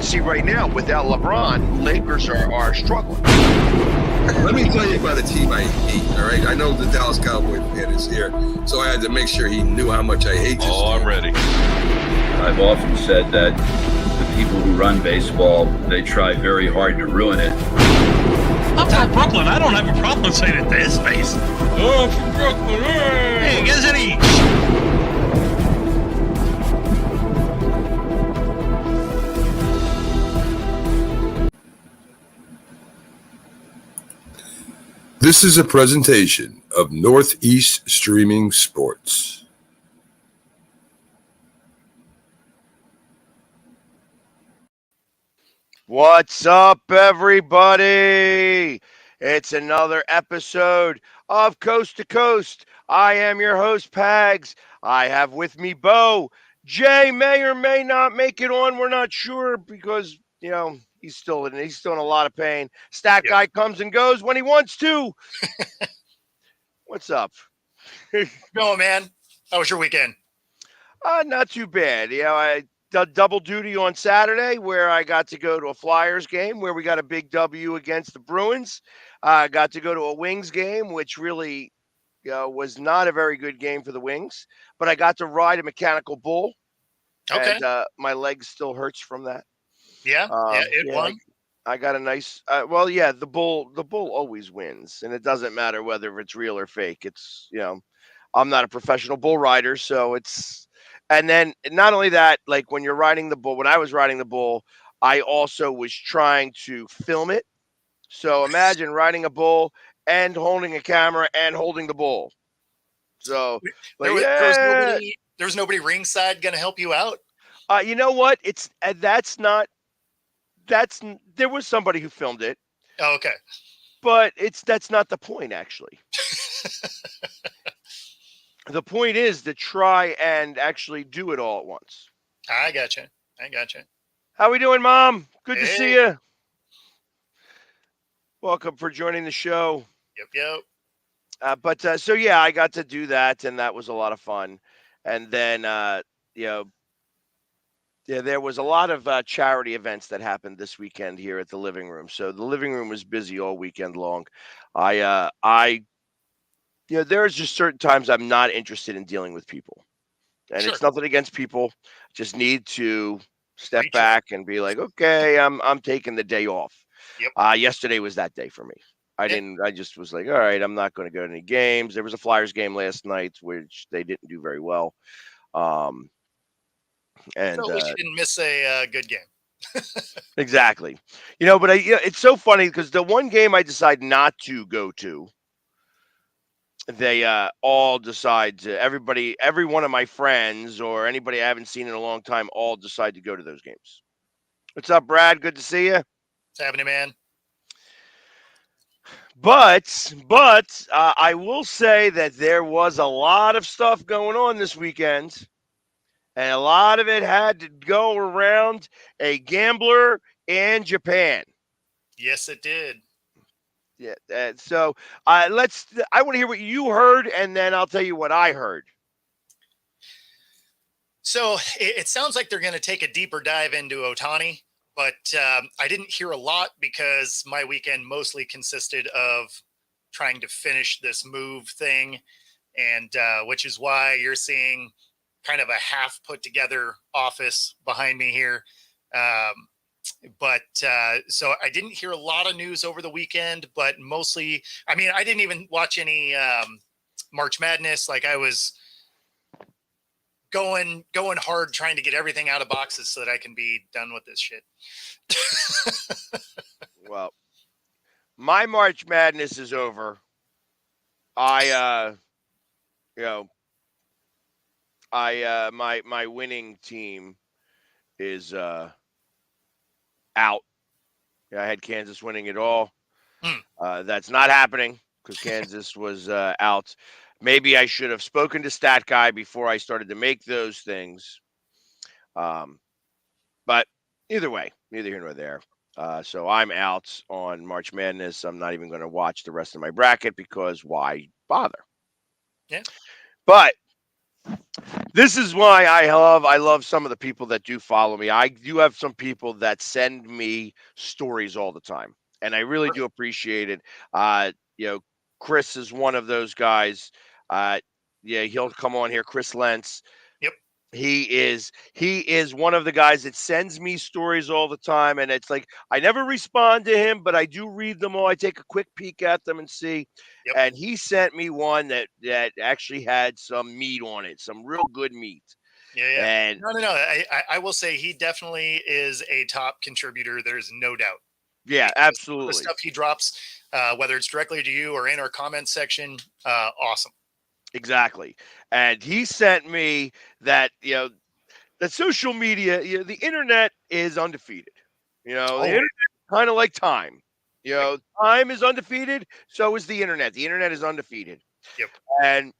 can see right now, without LeBron, Lakers are struggling. Let me tell you about a team I hate, all right? I know the Dallas Cowboy fan is here, so I had to make sure he knew how much I hate this team. I'm ready. I've often said that the people who run baseball, they try very hard to ruin it. I'm from Brooklyn. I don't have a problem saying it to his face. Oh, from Brooklyn. Hey, you guys any... This is a presentation of Northeast Streaming Sports. What's up, everybody? It's another episode of Coast to Coast. I am your host, Pags. I have with me Bo. Jay may or may not make it on. We're not sure because, you know, he's still in a lot of pain. StatGuy comes and goes when he wants to. What's up? No, man. How was your weekend? Not too bad. You know, I did double duty on Saturday where I got to go to a Flyers game where we got a big W against the Bruins. I got to go to a Wings game, which really was not a very good game for the Wings. But I got to ride a mechanical bull. Okay. And my leg still hurts from that. Yeah, it won. I got a nice the bull always wins, and it doesn't matter whether it's real or fake. It's, I'm not a professional bull rider, so it's, and then not only that, like when you're riding the bull, when I was riding the bull, I also was trying to film it. So imagine riding a bull and holding a camera and holding the bull. So there was nobody ringside going to help you out. You know what? There was somebody who filmed it. Oh, okay. But that's not the point, actually. The point is to try and actually do it all at once. I gotcha. How we doing, Mom? Good to see you. Welcome for joining the show. Yep. So I got to do that, and that was a lot of fun. And then, there was a lot of charity events that happened this weekend here at the living room. So the living room was busy all weekend long. There's just certain times I'm not interested in dealing with people, and It's nothing against people. Just need to step back and be like, okay, I'm taking the day off. Yep. Yesterday was that day for me. I just was like, all right, I'm not going to go to any games. There was a Flyers game last night, which they didn't do very well. And at least you didn't miss a good game. Exactly. But it's so funny because the one game I decided not to go to, they all decide to, every one of my friends or anybody I haven't seen in a long time all decide to go to those games. What's up, Brad? Good to see you. What's happening, man? But I will say that there was a lot of stuff going on this weekend, and a lot of it had to go around a gambler in Japan. Yes, it did. Yeah. So I want to hear what you heard, and then I'll tell you what I heard. So it sounds like they're going to take a deeper dive into Ohtani, but I didn't hear a lot because my weekend mostly consisted of trying to finish this move thing, and which is why you're seeing kind of a half put together office behind me here. So I didn't hear a lot of news over the weekend, but mostly, I didn't even watch any March Madness. Like I was going hard trying to get everything out of boxes so that I can be done with this shit. Well, my March Madness is over. My winning team is out. I had Kansas winning it all. That's not happening because Kansas was out. Maybe I should have spoken to StatGuy before I started to make those things. But either way, neither here nor there. So I'm out on March Madness. I'm not even going to watch the rest of my bracket because why bother? Yeah. But This is why I love some of the people that do follow me. I do have some people that send me stories all the time, and I really do appreciate it. You know, Chris is one of those guys. Uh, yeah, he'll come on here. Chris Lentz. Yep. He is one of the guys that sends me stories all the time, and it's like I never respond to him, but I do read them all. I take a quick peek at them and see. Yep. And he sent me one that actually had some meat on it, some real good meat. Yeah, yeah. And No. I will say he definitely is a top contributor. There's no doubt. yeah, Because the absolutely, stuff he drops, whether it's directly to you or in our comment section, awesome. exactly. And he sent me that that social media, the internet is undefeated. The Oh, internet kind of like time. yep, Time is undefeated. So is the internet. The internet is undefeated. yep. And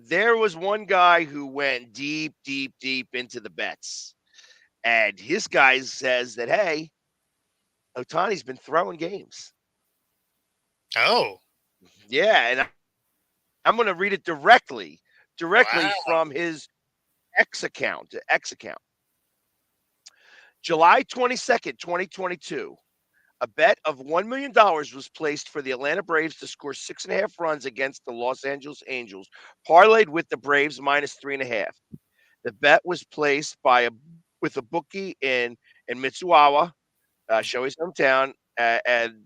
there was one guy who went deep, deep, deep into the bets. And his guy says that, hey, Otani's been throwing games. Oh, Yeah. And I'm going to read it directly wow. from his X account. July 22nd, 2022. A bet of $1 million was placed for the Atlanta Braves to score 6.5 runs against the Los Angeles Angels, parlayed with the Braves minus 3.5. The bet was placed with a bookie in Mitsuawa, Shohei's hometown, and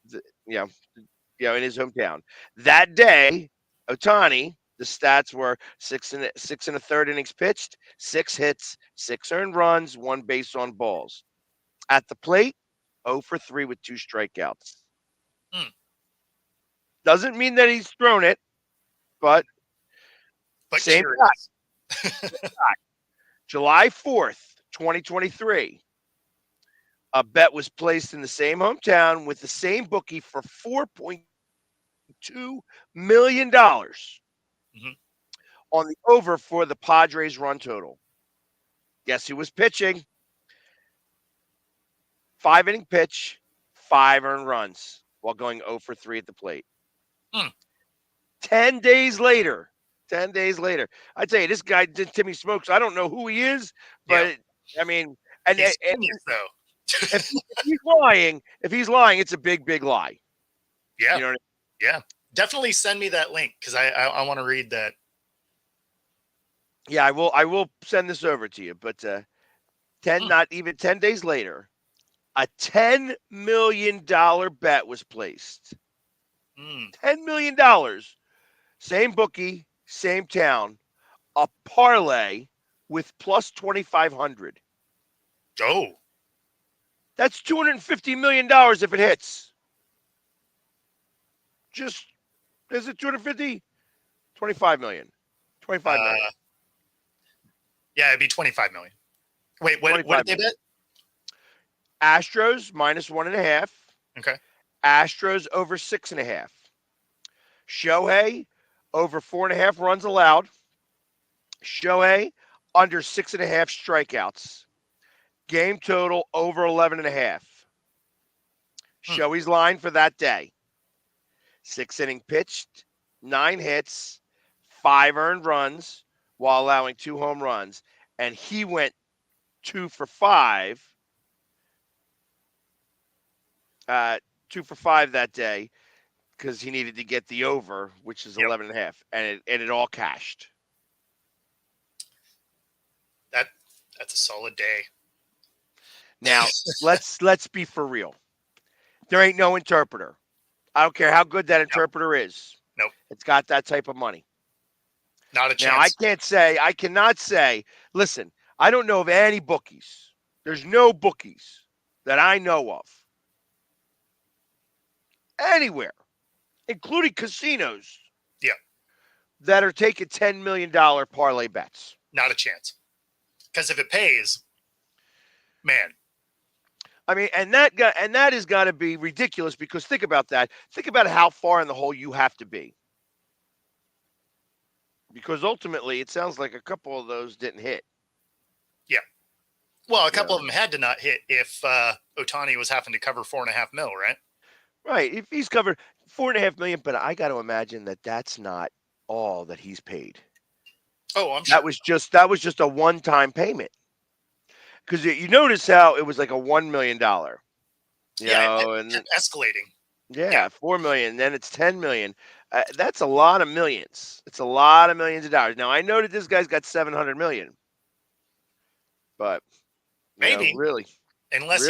the, in his hometown. That day, Otani, the stats were six and a third innings pitched, 6 hits, 6 earned runs, 1 base on balls. At the plate, 0 for 3 with 2 strikeouts. Hmm. Doesn't mean that he's thrown it, but same Here guy. it is. July 4th, 2023. A bet was placed in the same hometown with the same bookie for $4.2 million on the over for the Padres run total. Guess who was pitching? 5-inning pitch, 5 earned runs while going 0 for 3 at the plate. 10 days later, I'd tell you, this guy did Timmy Smokes. I don't know who he is, but I mean, and, He's and genius, though. if he's lying, it's a big, big lie. Yeah. You know what I Yeah. Definitely send me that link because I want to read that. Yeah, I will send this over to you. But not even 10 days later, a $10 million bet was placed. $10 million. Same bookie, same town, a parlay with plus 2,500. Oh. That's $250 million if it hits. Just, is it 250? 25 million. 25 million. Yeah, it'd be 25 million. Wait, what did they bet? Astros minus 1.5. Okay. Astros over 6.5. Shohei over 4.5 runs allowed. Shohei under 6.5 strikeouts. Game total over 11.5. Shohei's line for that day: 6 inning pitched, 9 hits, 5 earned runs while allowing 2 home runs, and he went 2 for 5. 2 for 5 that day because he needed to get the over, which is 11.5, and it all cashed. That's a solid day. Now let's be for real. There ain't no interpreter. I don't care how good that interpreter is. Nope. It's got that type of money. Not a chance. Now I cannot say. Listen, I don't know of any bookies. There's no bookies that I know of anywhere, including casinos. Yeah. That are taking $10 million parlay bets. Not a chance. Because if it pays, man. I mean, and that has got to be ridiculous because think about that. Think about how far in the hole you have to be. Because ultimately, it sounds like a couple of those didn't hit. Yeah. Well, a couple of them had to not hit if Otani was having to cover $4.5 million, right? Right. If he's covered $4.5 million, but I got to imagine that that's not all that he's paid. Oh, I'm sure. That was just a one-time payment. Because you notice how it was like a $1 million, Yeah, and kept escalating. yeah, 4 million, then it's 10 million. That's a lot of millions. It's a lot of millions of dollars. Now I know that this guy's got 700 million, but Maybe really, unless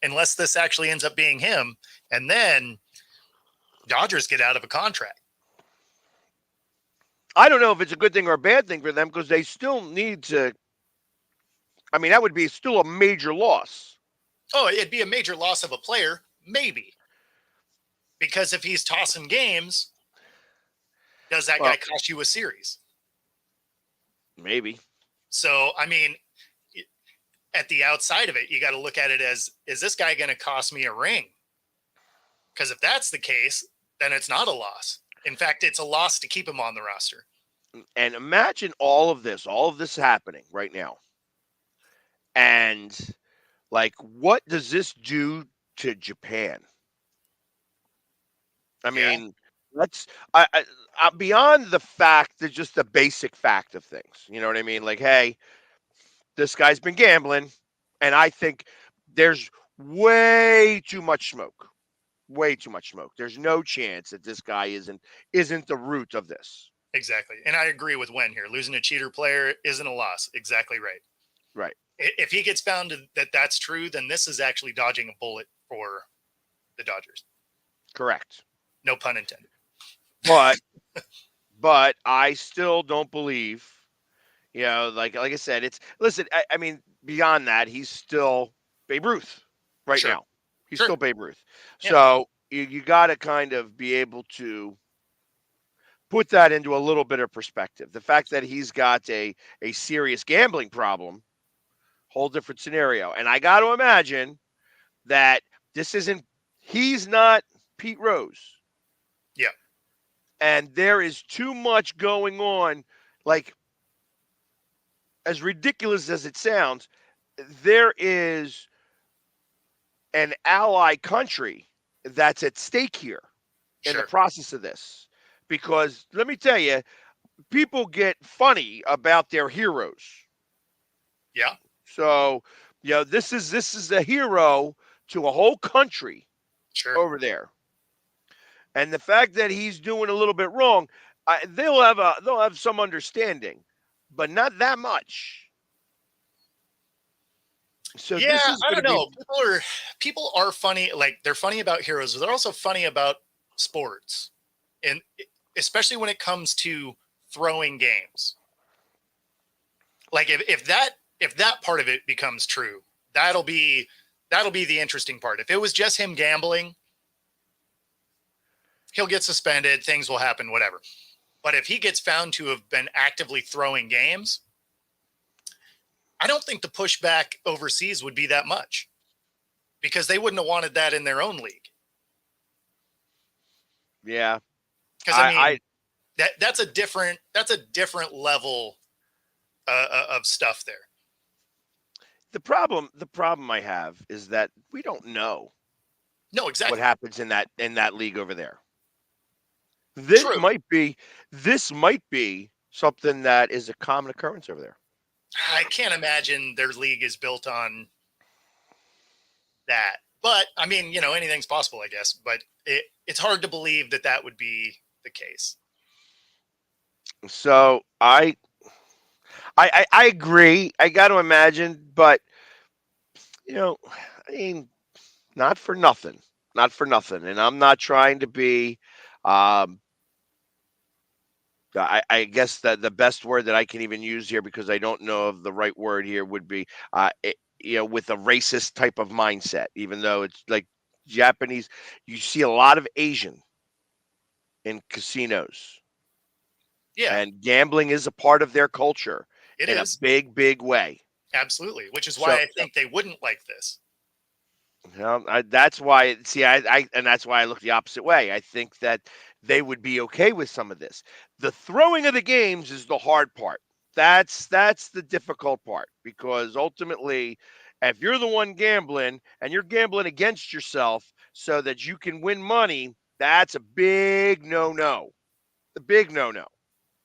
unless this actually ends up being him, and then Dodgers get out of a contract. I don't know if it's a good thing or a bad thing for them because they still need to. I mean, that would be still a major loss. Oh, it'd be a major loss of a player, maybe. Because if he's tossing games, does that guy cost you a series? Maybe. So, I mean, at the outside of it, you got to look at it as, is this guy going to cost me a ring? Because if that's the case, then it's not a loss. In fact, it's a loss to keep him on the roster. And imagine all of this happening right now. And like, what does this do to Japan? I mean, let's I beyond the fact that just the basic fact of things. You know what I mean? Like, hey, this guy's been gambling, and I think there's way too much smoke. Way too much smoke. There's no chance that this guy isn't the root of this. Exactly. And I agree with Wen here. Losing a cheater player isn't a loss. Exactly right. Right. If he gets found that that's true, then this is actually dodging a bullet for the Dodgers. Correct. No pun intended. But I still don't believe, like I said, I mean, beyond that, he's still Babe Ruth right now. He's still Babe Ruth. Yeah. So you got to kind of be able to put that into a little bit of perspective. The fact that he's got a serious gambling problem, whole different scenario. And I got to imagine that he's not Pete Rose. Yeah. And there is too much going on. Like, as ridiculous as it sounds, there is an ally country that's at stake here in the process of this. Because let me tell you, people get funny about their heroes. Yeah. So, this is a hero to a whole country over there. And the fact that he's doing a little bit wrong, they'll have some understanding, but not that much. So yeah, I don't know. People are funny. Like, they're funny about heroes, but they're also funny about sports, and especially when it comes to throwing games. Like, if that part of it becomes true, that'll be the interesting part. If it was just him gambling, he'll get suspended, things will happen, whatever. But if he gets found to have been actively throwing games, I don't think the pushback overseas would be that much, because they wouldn't have wanted that in their own league. Yeah. Because I mean, that's a different level of stuff there. The problem I have is that we don't know. No, exactly what happens in that league over there. This might be something that is a common occurrence over there. I can't imagine their league is built on that. But I mean, anything's possible, I guess. But it's hard to believe that would be the case. So I agree. I got to imagine, but I mean, not for nothing. And I'm not trying to be. I guess that the best word that I can even use here, because I don't know of the right word here, would be, with a racist type of mindset, even though it's like Japanese. You see a lot of Asian in casinos. Yeah. And gambling is a part of their culture in a big, big way. Absolutely. Which is why I think they wouldn't like this. That's why, and that's why I look the opposite way. I think that they would be okay with some of this. The throwing of the games is the hard part. That's the difficult part, because ultimately, if you're the one gambling and you're gambling against yourself so that you can win money, that's a big no-no. A big no-no.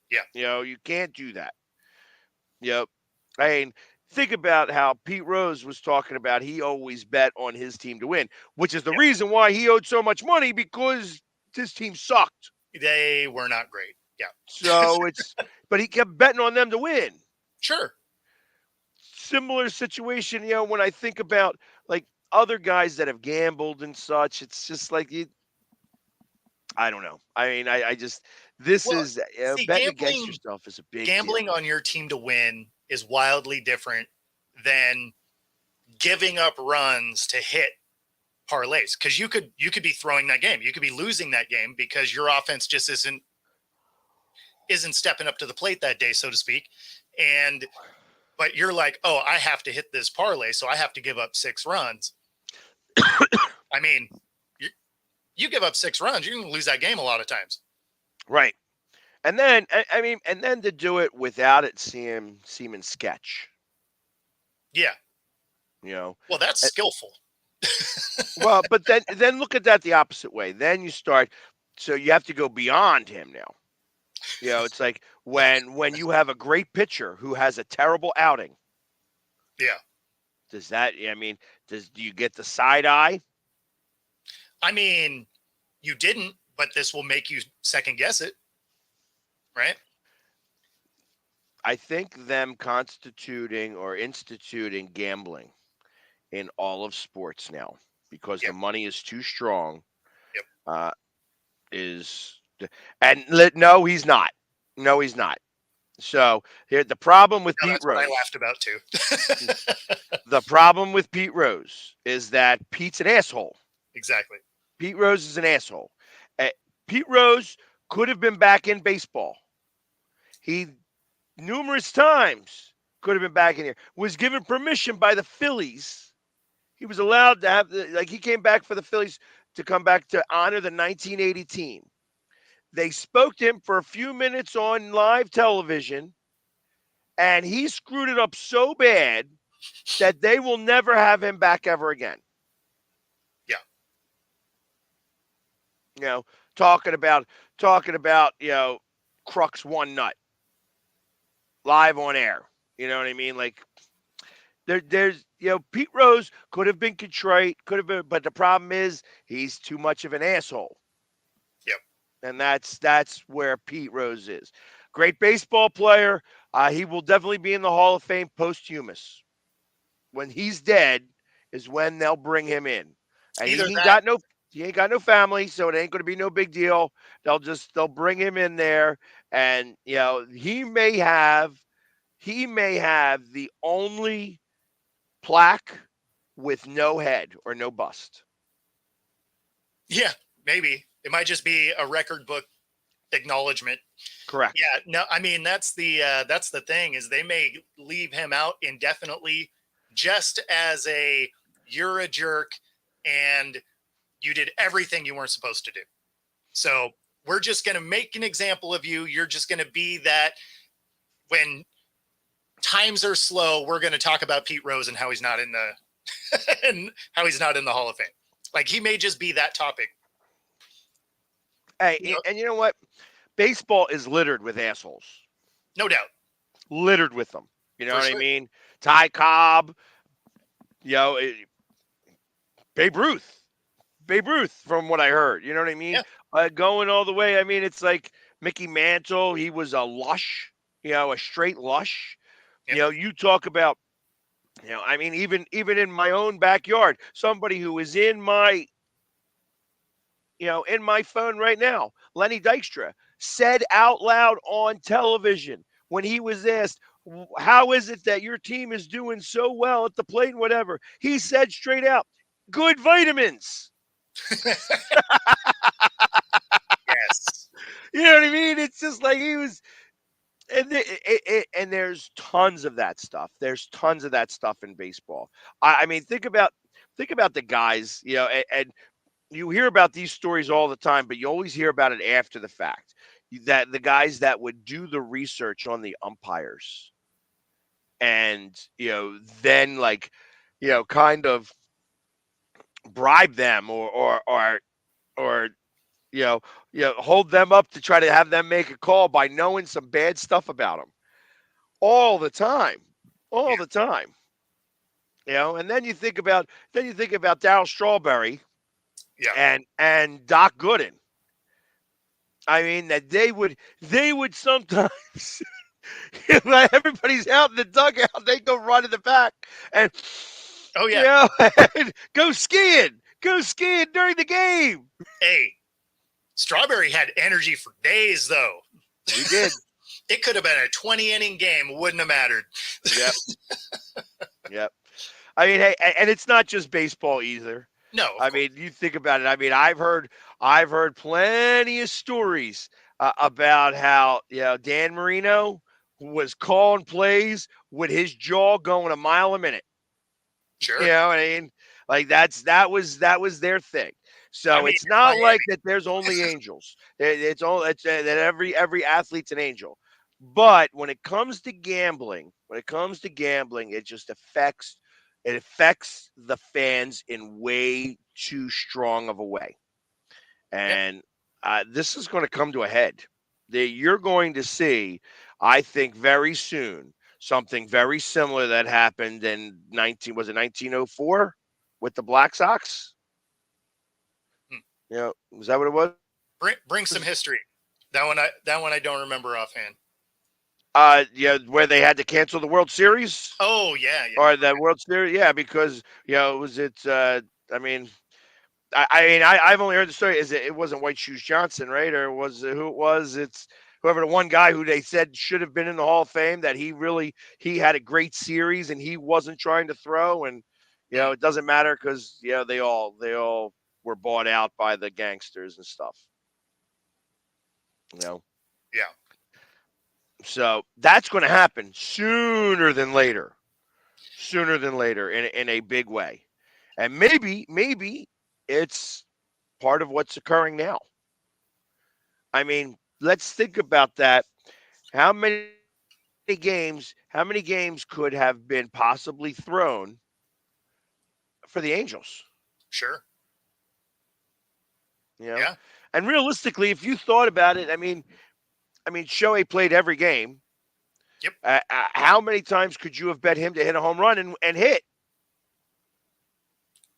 Yeah. You can't do that. Yep. I mean, think about how Pete Rose was talking about he always bet on his team to win, which is the reason why he owed so much money because his team sucked. They were not great. Yeah. So but he kept betting on them to win. Sure. Similar situation, when I think about like other guys that have gambled and such, it's just like I don't know. I mean, I just this Well, is see, betting against yourself is a big gambling deal. on your team to win is wildly different than giving up runs to hit parlays, because you could be throwing that game, you could be losing that game because your offense just isn't stepping up to the plate that day, so to speak, but you're like, oh, I have to hit this parlay, so I have to give up 6 runs. I mean, you give up 6 runs, you're going to lose that game a lot of times. Right. And then, I mean, and then to do it without it seeming sketch. Yeah. Well, that's skillful. Well, but then look at that the opposite way. Then you start, so you have to go beyond him now. It's like when you have a great pitcher who has a terrible outing. Yeah. Do you get the side eye? I mean, you didn't, but this will make you second guess it, right? I think them constituting or instituting gambling in all of sports now, because the money is too strong. Yep. No, he's not. No, he's not. So here, the problem with Pete Rose. What I laughed about too. The problem with Pete Rose is that Pete's an asshole. Exactly. Pete Rose is an asshole. Pete Rose could have been back in baseball. He numerous times could have been back in here. Was given permission by the Phillies. He was allowed to have he came back for the Phillies to come back to honor the 1980 team. They spoke to him for a few minutes on live television, and he screwed it up so bad that they will never have him back ever again. Yeah. Talking about, Crux one nut live on air. You know what I mean? Like there's Pete Rose could have been contrite, but the problem is he's too much of an asshole. Yep. And that's where Pete Rose is. Great baseball player. He will definitely be in the Hall of Fame posthumous. When he's dead is when they'll bring him in. And he ain't got no family, so it ain't going to be no big deal. They'll bring him in there, and he may have the only plaque with no head or no bust. Yeah, maybe it might just be a record book acknowledgement. Correct. Yeah, no, I mean that's the thing, is they may leave him out indefinitely just as you're a jerk and you did everything you weren't supposed to do. So we're just going to make an example of you. You're just going to be that when times are slow, we're going to talk about Pete Rose and how he's not in the Hall of Fame. Like, he may just be that topic. Hey, and you know what? Baseball is littered with assholes. No doubt. Littered with them. You know what I mean? Ty Cobb, Babe Ruth, from what I heard. You know what I mean? Yeah. Going all the way. I mean, it's like Mickey Mantle. He was a lush, a straight lush. Yep. You talk about, I mean, even in my own backyard, somebody who is in my phone right now, Lenny Dykstra, said out loud on television when he was asked, how is it that your team is doing so well at the plate and whatever? He said straight out, good vitamins. Yes. You know what I mean? It's just like he was, and there's tons of that stuff. There's tons of that stuff in baseball. I mean, think about the guys, and you hear about these stories all the time, but you always hear about it after the fact. That the guys that would do the research on the umpires, and then kind of bribe them or hold them up to try to have them make a call by knowing some bad stuff about them. all the time, all the time. And then you think about Darryl Strawberry Yeah. and Doc Gooden. I mean that they would sometimes when everybody's out in the dugout, they go run in the back and Oh, you yeah. know and go skiing during the game. Hey, Strawberry had energy for days, though. He did. It could have been a 20-inning game. Wouldn't have mattered. Yep. Yep. I mean, hey, and it's not just baseball either. No, I mean, you think about it. I mean, I've heard plenty of stories about how Dan Marino was calling plays with his jaw going a mile a minute. sure. You know what I mean? Like that was their thing. So I mean, it's not Miami. like that. There's only angels. It's that every athlete's an angel. But when it comes to gambling, it just affects the fans in way too strong of a way. Yep. And this is going to come to a head. You're going to see, I think, very soon something very similar that happened in 1904 with the Black Sox. Was that what it was? Bring some history. That one I don't remember offhand. Where they had to cancel the World Series. Oh yeah. Or the World Series, because I mean, I've only heard the story. It wasn't White Shoes Johnson, right? Or was it who it was? It's whoever, the one guy who they said should have been in the Hall of Fame, that he had a great series and he wasn't trying to throw, and it doesn't matter because they all were bought out by the gangsters and stuff. Yeah. So that's going to happen sooner than later in a big way. And maybe it's part of what's occurring now. I mean, let's think about that. How many games could have been possibly thrown for the Angels? Sure. Yeah. And realistically, if you thought about it, I mean, Shohei played every game. Yep. How many times could you have bet him to hit a home run and hit?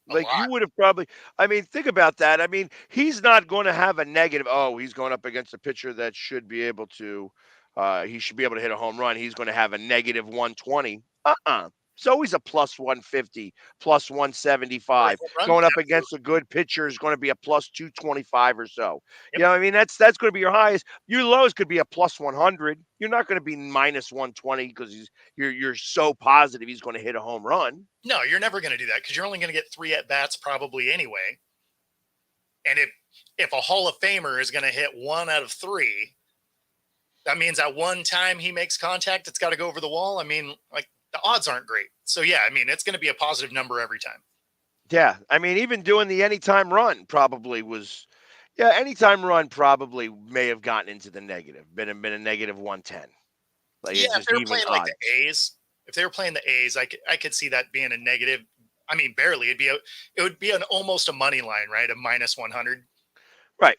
Like you would have probably. I mean, think about that. I mean, he's not going to have a negative. Oh, he's going up against a pitcher that should be able to. He should be able to hit a home run. He's going to have a negative 120. It's always a plus 150, plus 175. Going up against a good pitcher is going to be a plus 225 or so. Yep. I mean, that's going to be your highest. Your lowest could be a plus 100. You're not going to be minus 120 because you're so positive he's going to hit a home run. No, you're never going to do that because you're only going to get 3 at bats probably anyway. And if a Hall of Famer is going to hit 1 out of 3, that means at one time he makes contact, it's got to go over the wall. I mean, like, the odds aren't great. So, yeah, I mean, it's going to be a positive number every time. Yeah. I mean, even doing the anytime run probably was – anytime run probably may have gotten into the negative, been a negative 110. Like, if they were playing like the A's, I could see that being a negative. I mean, barely. It would be almost a money line, right? A minus 100. Right.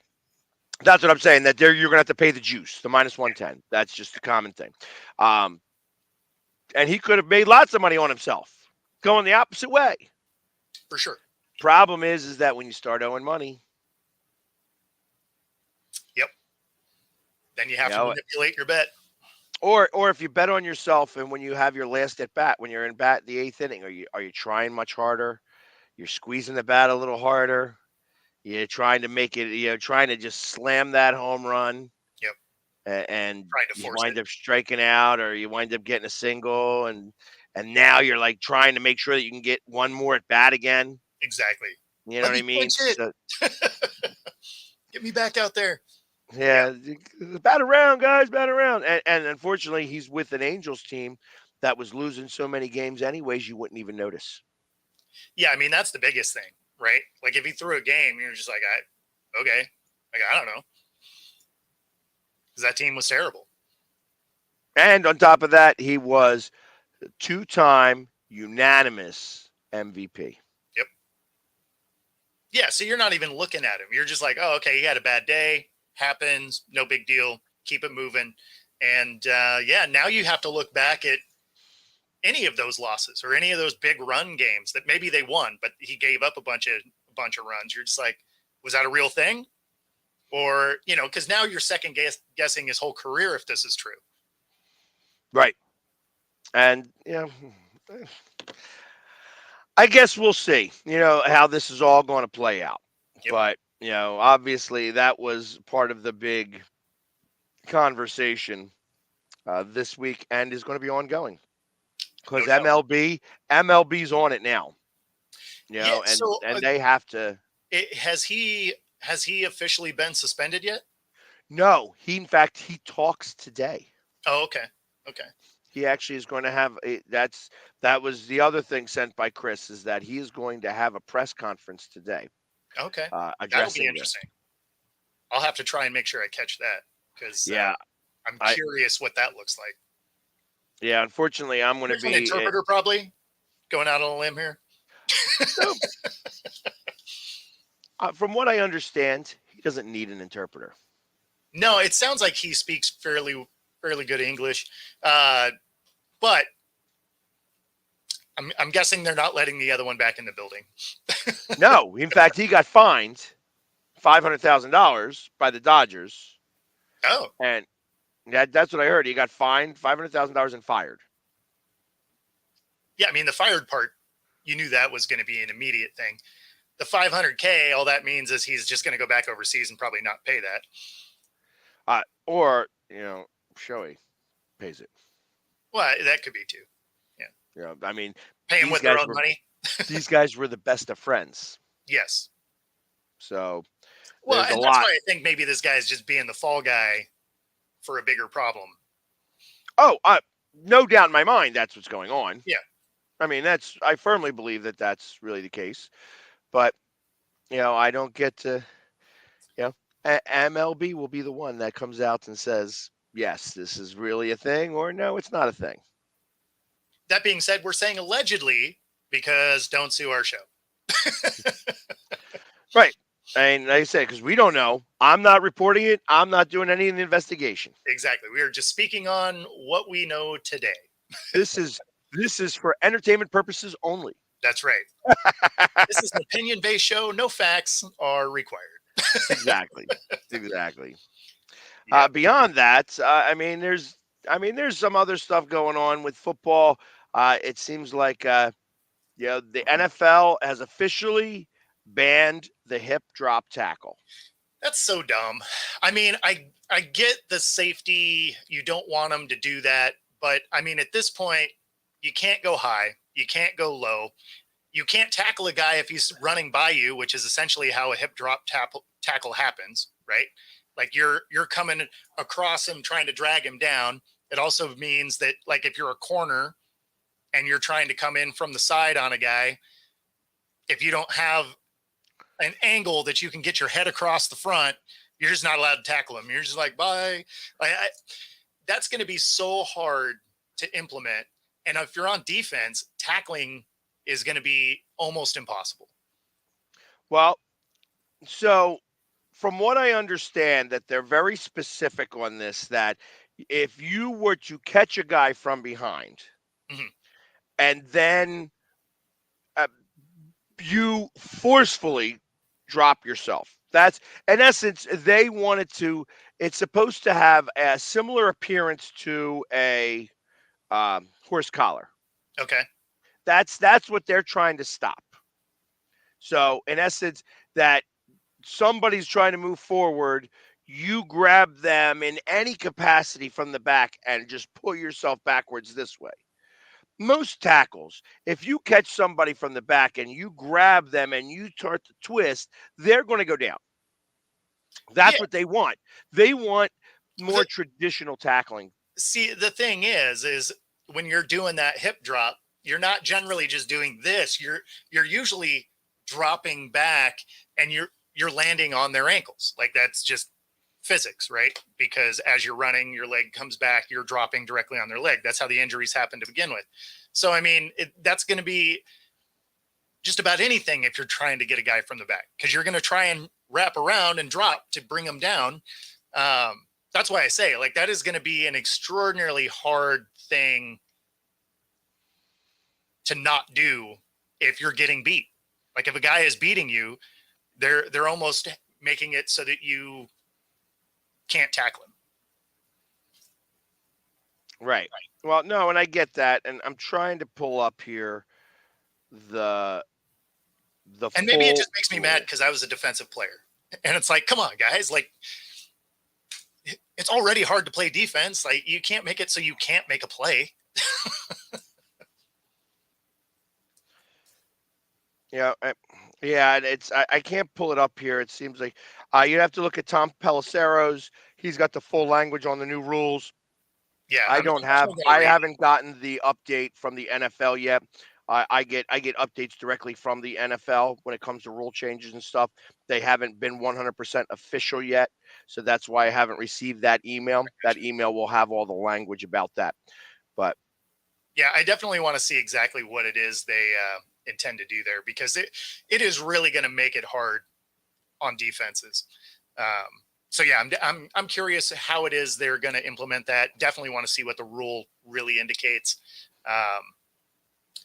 That's what I'm saying, that you're going to have to pay the juice, the minus 110. That's just a common thing. And he could have made lots of money on himself going the opposite way. For sure. Problem is that when you start owing money. Yep. Then you have to manipulate your bet. Or if you bet on yourself and when you have your last at bat, when you're in bat the 8th inning, are you trying much harder? You're squeezing the bat a little harder. You're trying to make it, trying to just slam that home run. Yep. And you wind up striking out, or you wind up getting a single, and now you're like trying to make sure that you can get one more at bat again. Exactly. You know what I mean? So, get me back out there. Yeah, bat around, guys, bat around. And unfortunately, he's with an Angels team that was losing so many games anyways, you wouldn't even notice. Yeah, I mean, that's the biggest thing, right? Like, if he threw a game, you're just like, okay. Like, I don't know. Because that team was terrible. And on top of that, he was a 2-time unanimous MVP. Yep. Yeah, so you're not even looking at him. You're just like, oh, okay, he had a bad day. Happens. No big deal. Keep it moving. And now you have to look back at any of those losses or any of those big run games that maybe they won, but he gave up a bunch of runs. You're just like, was that a real thing? Or, because now you're second guessing his whole career if this is true. Right. And, I guess we'll see, how this is all going to play out. Yep. But, obviously that was part of the big conversation this week and is going to be ongoing because No doubt. MLB's on it now, so, and they have to. Has he officially been suspended yet? No, in fact, he talks today. Oh, okay. He actually is going to have that was the other thing sent by Chris is that he is going to have a press conference today. Okay. That'll be interesting. This. I'll have to try and make sure I catch that because I'm curious what that looks like. Yeah, unfortunately, I'm going to be an interpreter probably going out on a limb here. So, from what I understand, he doesn't need an interpreter. No, it sounds like he speaks fairly good English, but I'm guessing they're not letting the other one back in the building. No, in fact, he got fined $500,000 by the Dodgers. Oh, and that's what I heard. He got fined $500,000 and fired. Yeah, I mean the fired part, you knew that was going to be an immediate thing. The $500K, all that means is he's just going to go back overseas and probably not pay that. Or Shoei pays it. Well, that could be too. Yeah. I mean, pay him with their own money. These guys were the best of friends. Yes. So, well, and that's why I think maybe this guy's just being the fall guy for a bigger problem. Oh, no doubt in my mind that's what's going on. Yeah. I mean, I firmly believe that that's really the case. But, I don't get to, MLB will be the one that comes out and says, yes, this is really a thing, or no, it's not a thing. That being said, we're saying allegedly because don't sue our show. Right. And like I said, because we don't know, I'm not reporting it. I'm not doing any of the investigation. Exactly. We are just speaking on what we know today. This is for entertainment purposes only. That's right. This is an opinion-based show. No facts are required. Exactly. Yeah. Beyond that, there's some other stuff going on with football. It seems like the NFL has officially banned the hip drop tackle. That's so dumb. I mean, I get the safety. You don't want them to do that. But, I mean, at this point, you can't go high. You can't go low. You can't tackle a guy if he's running by you, which is essentially how a hip drop tackle happens, right? Like you're coming across him trying to drag him down. It also means that, like, if you're a corner and you're trying to come in from the side on a guy, if you don't have an angle that you can get your head across the front, you're just not allowed to tackle him. You're just like, bye. That's going to be so hard to implement. And if you're on defense, tackling is going to be almost impossible. Well, so from what I understand, that they're very specific on this, that if you were to catch a guy from behind and then you forcefully drop yourself, that's in essence, they wanted to, it's supposed to have a similar appearance to a horse collar. Okay. That's what they're trying to stop. So in essence, that somebody's trying to move forward, you grab them in any capacity from the back and just pull yourself backwards this way. Most tackles, if you catch somebody from the back and you grab them and you start to twist, they're going to go down. That's what they want. They want more traditional tackling. See, the thing is when you're doing that hip drop, you're not generally just doing this. You're usually dropping back and you're landing on their ankles. Like that's just physics, right? Because as you're running, your leg comes back, you're dropping directly on their leg. That's how the injuries happen to begin with. So, I mean, that's going to be just about anything if you're trying to get a guy from the back, because you're going to try and wrap around and drop to bring them down. that's why I say, like, that is going to be an extraordinarily hard thing to not do if you're getting beat. Like, if a guy is beating you, they're almost making it so that you can't tackle him. Right. Well, no, and I get that, and I'm trying to pull up here the And maybe it full just makes me mad because I was a defensive player. And it's like, come on, guys. Like, it's already hard to play defense. Like, you can't make it so you can't make a play. Yeah, yeah, and I can't pull it up here. It seems like you'd have to look at Tom Pelissero's. He's got the full language on the new rules. Yeah, I I'm don't have. definitely gonna I read it. haven't gotten the update from the NFL yet. I get updates directly from the NFL when it comes to rule changes and stuff. They haven't been 100% official yet, so that's why I haven't received that email. That email will have all the language about that. But Yeah, I definitely want to see exactly what it is they intend to do there, because it is really going to make it hard on defenses. So yeah, I'm curious how it is they're going to implement that. Definitely want to see what the rule really indicates.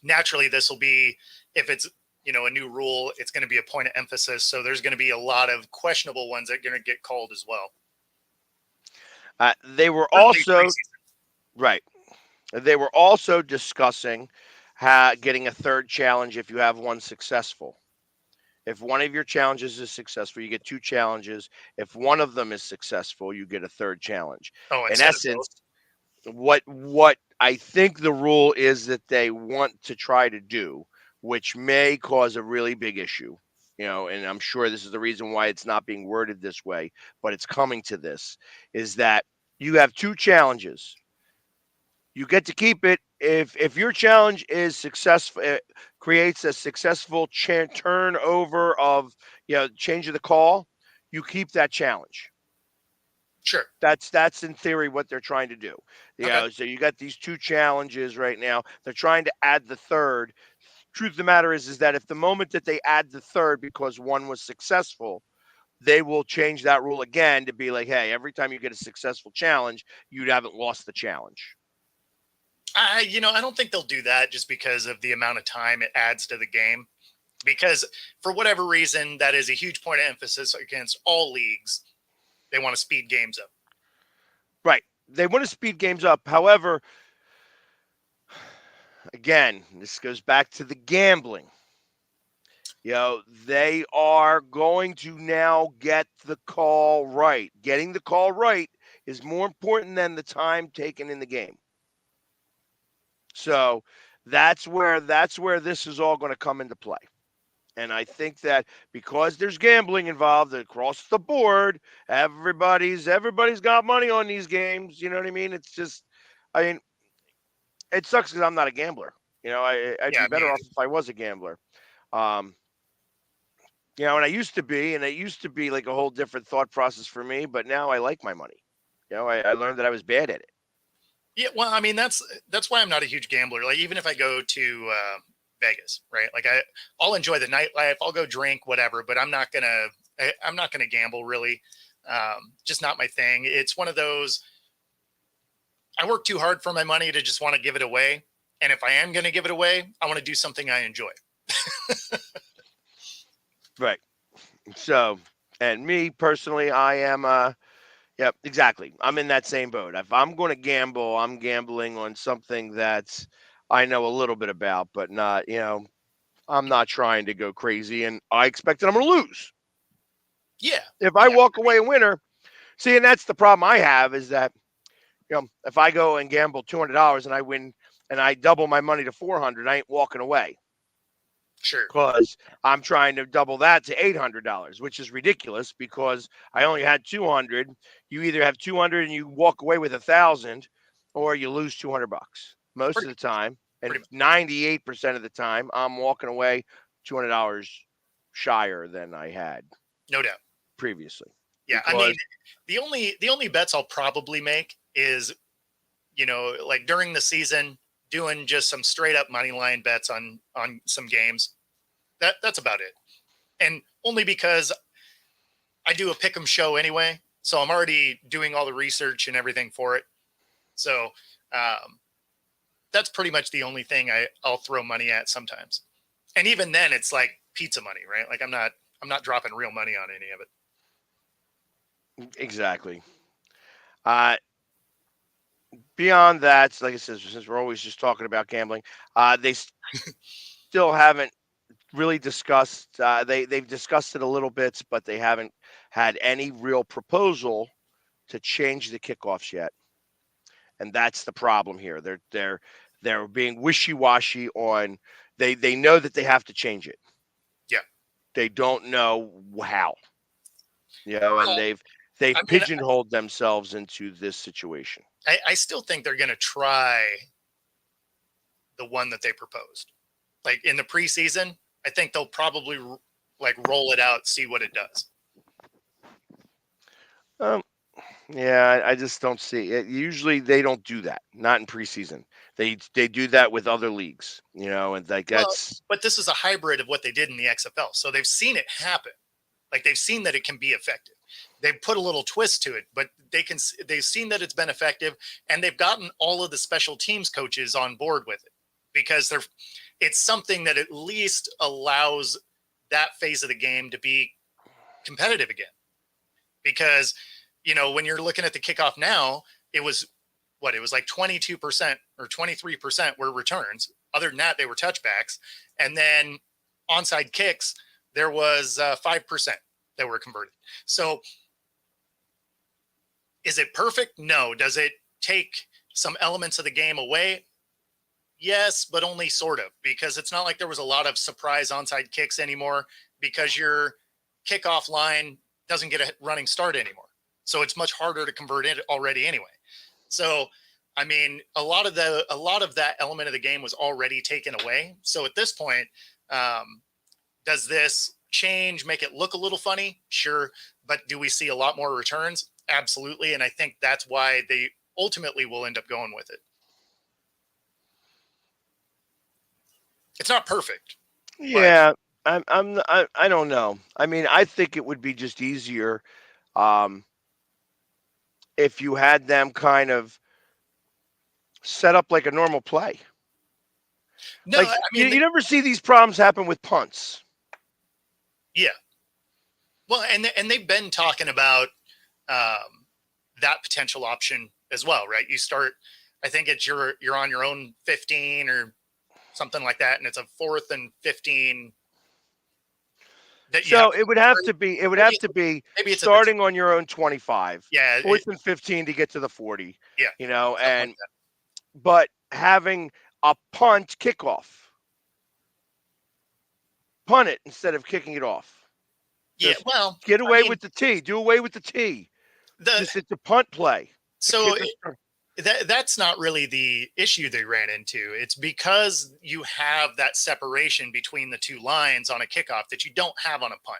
Naturally, this will be, if it's, you know, a new rule, it's going to be a point of emphasis. So there's going to be a lot of questionable ones that are going to get called as well. they were Certainly also preseason. right. They were also discussing getting a third challenge if you have one successful. If one of your challenges is successful, you get two challenges. If one of them is successful, you get a third challenge. Oh, In instead of both? essence, what I think the rule is that they want to try to do, which may cause a really big issue, you know, and I'm sure this is the reason why it's not being worded this way, but it's coming to this, is that you have two challenges. You get to keep it if your challenge is successful, it creates a successful turnover of, you know, change of the call, you keep that challenge. Sure. That's in theory what they're trying to do. You Okay. know, so you got these two challenges right now. They're trying to add the third. Truth of the matter is that if the moment that they add the third because one was successful, they will change that rule again to be like, hey, every time you get a successful challenge, you haven't lost the challenge. I don't think they'll do that just because of the amount of time it adds to the game. Because for whatever reason, that is a huge point of emphasis against all leagues. They want to speed games up. Right. They want to speed games up. However, again, this goes back to the gambling. You know, they are going to now get the call right. Getting the call right is more important than the time taken in the game. So that's where this is all going to come into play. And I think that because there's gambling involved across the board, everybody's got money on these games. You know what I mean? It's just, I mean, it sucks because I'm not a gambler. You know, I'd Yeah, be better off if I was a gambler. You know, and it used to be like a whole different thought process for me, but now I like my money. You know, I learned that I was bad at it. Yeah, well, I mean, that's why I'm not a huge gambler. Like, even if I go to Vegas, right? Like, I'll enjoy the nightlife, I'll go drink, whatever, but I'm not gonna gamble really. Just not my thing. It's one of those, I work too hard for my money to just want to give it away. And if I am going to give it away, I want to do something I enjoy. Right. So, and me personally, I am yep, exactly. I'm in that same boat. If I'm going to gamble, I'm gambling on something that's I know a little bit about, but not, you know, I'm not trying to go crazy and I expect that I'm going to lose. Yeah. If I walk away a winner, see, and that's the problem I have is that, you know, if I go and gamble $200 and I win and I double my money to 400, I ain't walking away. Sure. Because I'm trying to double that to $800, which is ridiculous because I only had 200. You either have 200 and you walk away with 1,000, or you lose $200. Most of the time, and 98% of the time, I'm walking away $200 shyer than I had. No doubt. Previously. Yeah, because, I mean, the only bets I'll probably make is, you know, like during the season, doing just some straight up money line bets on some games. That's about it. And only because I do a pick'em show anyway. So I'm already doing all the research and everything for it. So that's pretty much the only thing I'll throw money at sometimes. And even then it's like pizza money, right? Like I'm not dropping real money on any of it. Exactly. Beyond that, like I said, since we're always just talking about gambling, they still haven't really discussed. They've discussed it a little bit, but they haven't had any real proposal to change the kickoffs yet, and that's the problem here. They're being wishy washy on. They know that they have to change it. Yeah, they don't know how. And well, they've I mean, pigeonholed themselves into this situation. I still think they're going to try the one that they proposed. Like in the preseason, I think they'll probably like roll it out, see what it does. Yeah, I just don't see it. Usually they don't do that. Not in preseason. They do that with other leagues, and like that's. But this is a hybrid of what they did in the XFL, so they've seen it happen. Like they've seen that it can be effective. They've put a little twist to it, but they've seen that it's been effective, and they've gotten all of the special teams coaches on board with it because it's something that at least allows that phase of the game to be competitive again. Because when you're looking at the kickoff now, it was like 22% or 23% were returns. Other than that, they were touchbacks, and then onside kicks there was 5% that were converted. So is it perfect? No. Does it take some elements of the game away? Yes, but only sort of, because it's not like there was a lot of surprise onside kicks anymore because your kickoff line doesn't get a running start anymore. So it's much harder to convert it already anyway. So, I mean, a lot of that element of the game was already taken away. So at this point, does this change make it look a little funny? Sure. But do we see a lot more returns? Absolutely. And I think that's why they ultimately will end up going with it. It's not perfect. Yeah, I don't know. I mean, I think it would be just easier if you had them kind of set up like a normal play. No, like, I mean, you never see these problems happen with punts. Yeah. Well, and they've been talking about that potential option as well, right? You start, I think it's you're on your own 15 or something like that, and it's a 4th and 15. So it would have to be maybe it's starting on your own 25. Yeah, 4th and 15 to get to the 40. Yeah, and like but having a punt kickoff, punt it instead of kicking it off. Yeah, Just well, get away with the T. Do away with the T. It's a punt play. So that's not really the issue they ran into. It's because you have that separation between the two lines on a kickoff that you don't have on a punt,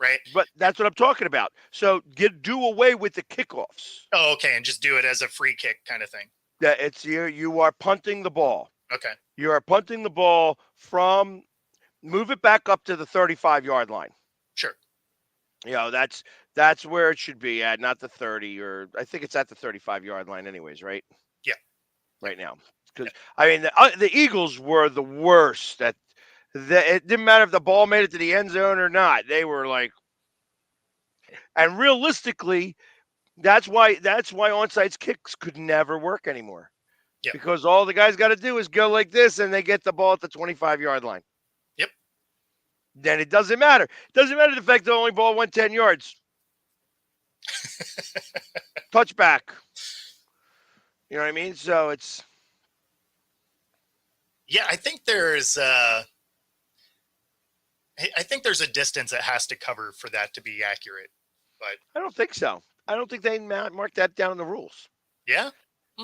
right? But that's what I'm talking about. So do away with the kickoffs. Oh, okay, and just do it as a free kick kind of thing. Yeah, it's you are punting the ball. Okay. You are punting the ball move it back up to the 35-yard line. Sure. That's where it should be at, not the 30, or I think it's at the 35-yard line anyways, right? Yeah. Right now. Because, I mean, the Eagles were the worst. It didn't matter if the ball made it to the end zone or not. They were like – and realistically, that's why onside kicks could never work anymore. Yeah. Because all the guys got to do is go like this, and they get the ball at the 25-yard line. Yep. Then it doesn't matter. It doesn't matter the fact the only ball went 10 yards. Touchback. You know what I mean? So it's. Yeah, I think there's a distance that has to cover for that to be accurate. But I don't think so. I don't think they marked that down in the rules. Yeah.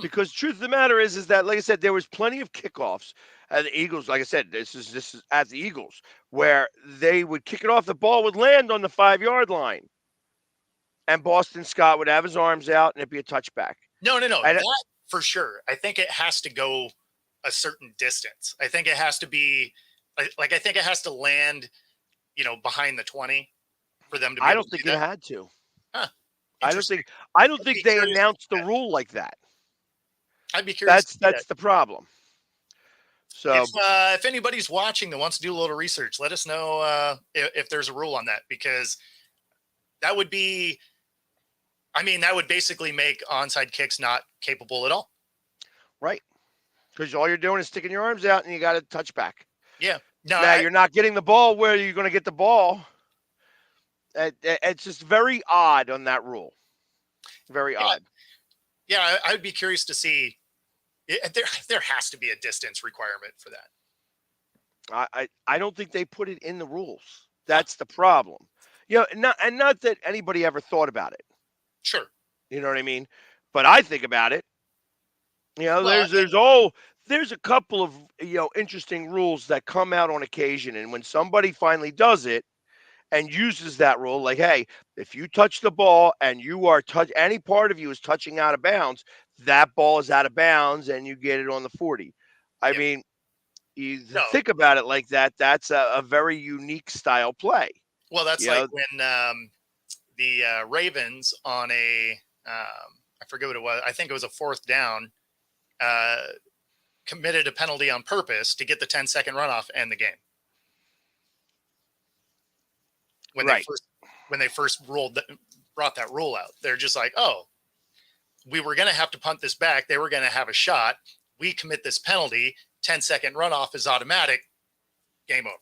Because truth of the matter is that, like I said, there was plenty of kickoffs at the Eagles. Like I said, this is at the Eagles where they would kick it off. The ball would land on the 5-yard line. And Boston Scott would have his arms out, and it'd be a touchback. No. That for sure. I think it has to go a certain distance. I think it has to be like I think it has to land, behind the 20 for them to be I don't think it had to. Huh. I don't Interesting. think I don't I'd be think they curious to announced see the that. rule like that. I'd be curious to see that. That's the problem. So If anybody's watching that wants to do a little research, let us know if there's a rule on that, because that would be, I mean, that would basically make onside kicks not capable at all. right, because all you're doing is sticking your arms out and you got to touch back. Yeah. No, Now you're not getting the ball where you're going to get the ball. It's just very odd on that rule. Very odd. Yeah, I would be curious to see. There has to be a distance requirement for that. I don't think they put it in the rules. That's the problem. Not that anybody ever thought about it. Sure. You know what I mean? But I think about it. Well, There's a couple of interesting rules that come out on occasion, and when somebody finally does it and uses that rule, like, hey, if you touch the ball and you are any part of you is touching out of bounds, that ball is out of bounds and you get it on the 40. I Yep. mean, you No. think about it like that, that's a very unique style play. Well, that's like when the Ravens on I forget what it was. I think it was a 4th down, committed a penalty on purpose to get the 10-second runoff and the game. When they first brought that rule out, they're just like, oh, we were going to have to punt this back. They were going to have a shot. We commit this penalty. 10-second runoff is automatic. Game over.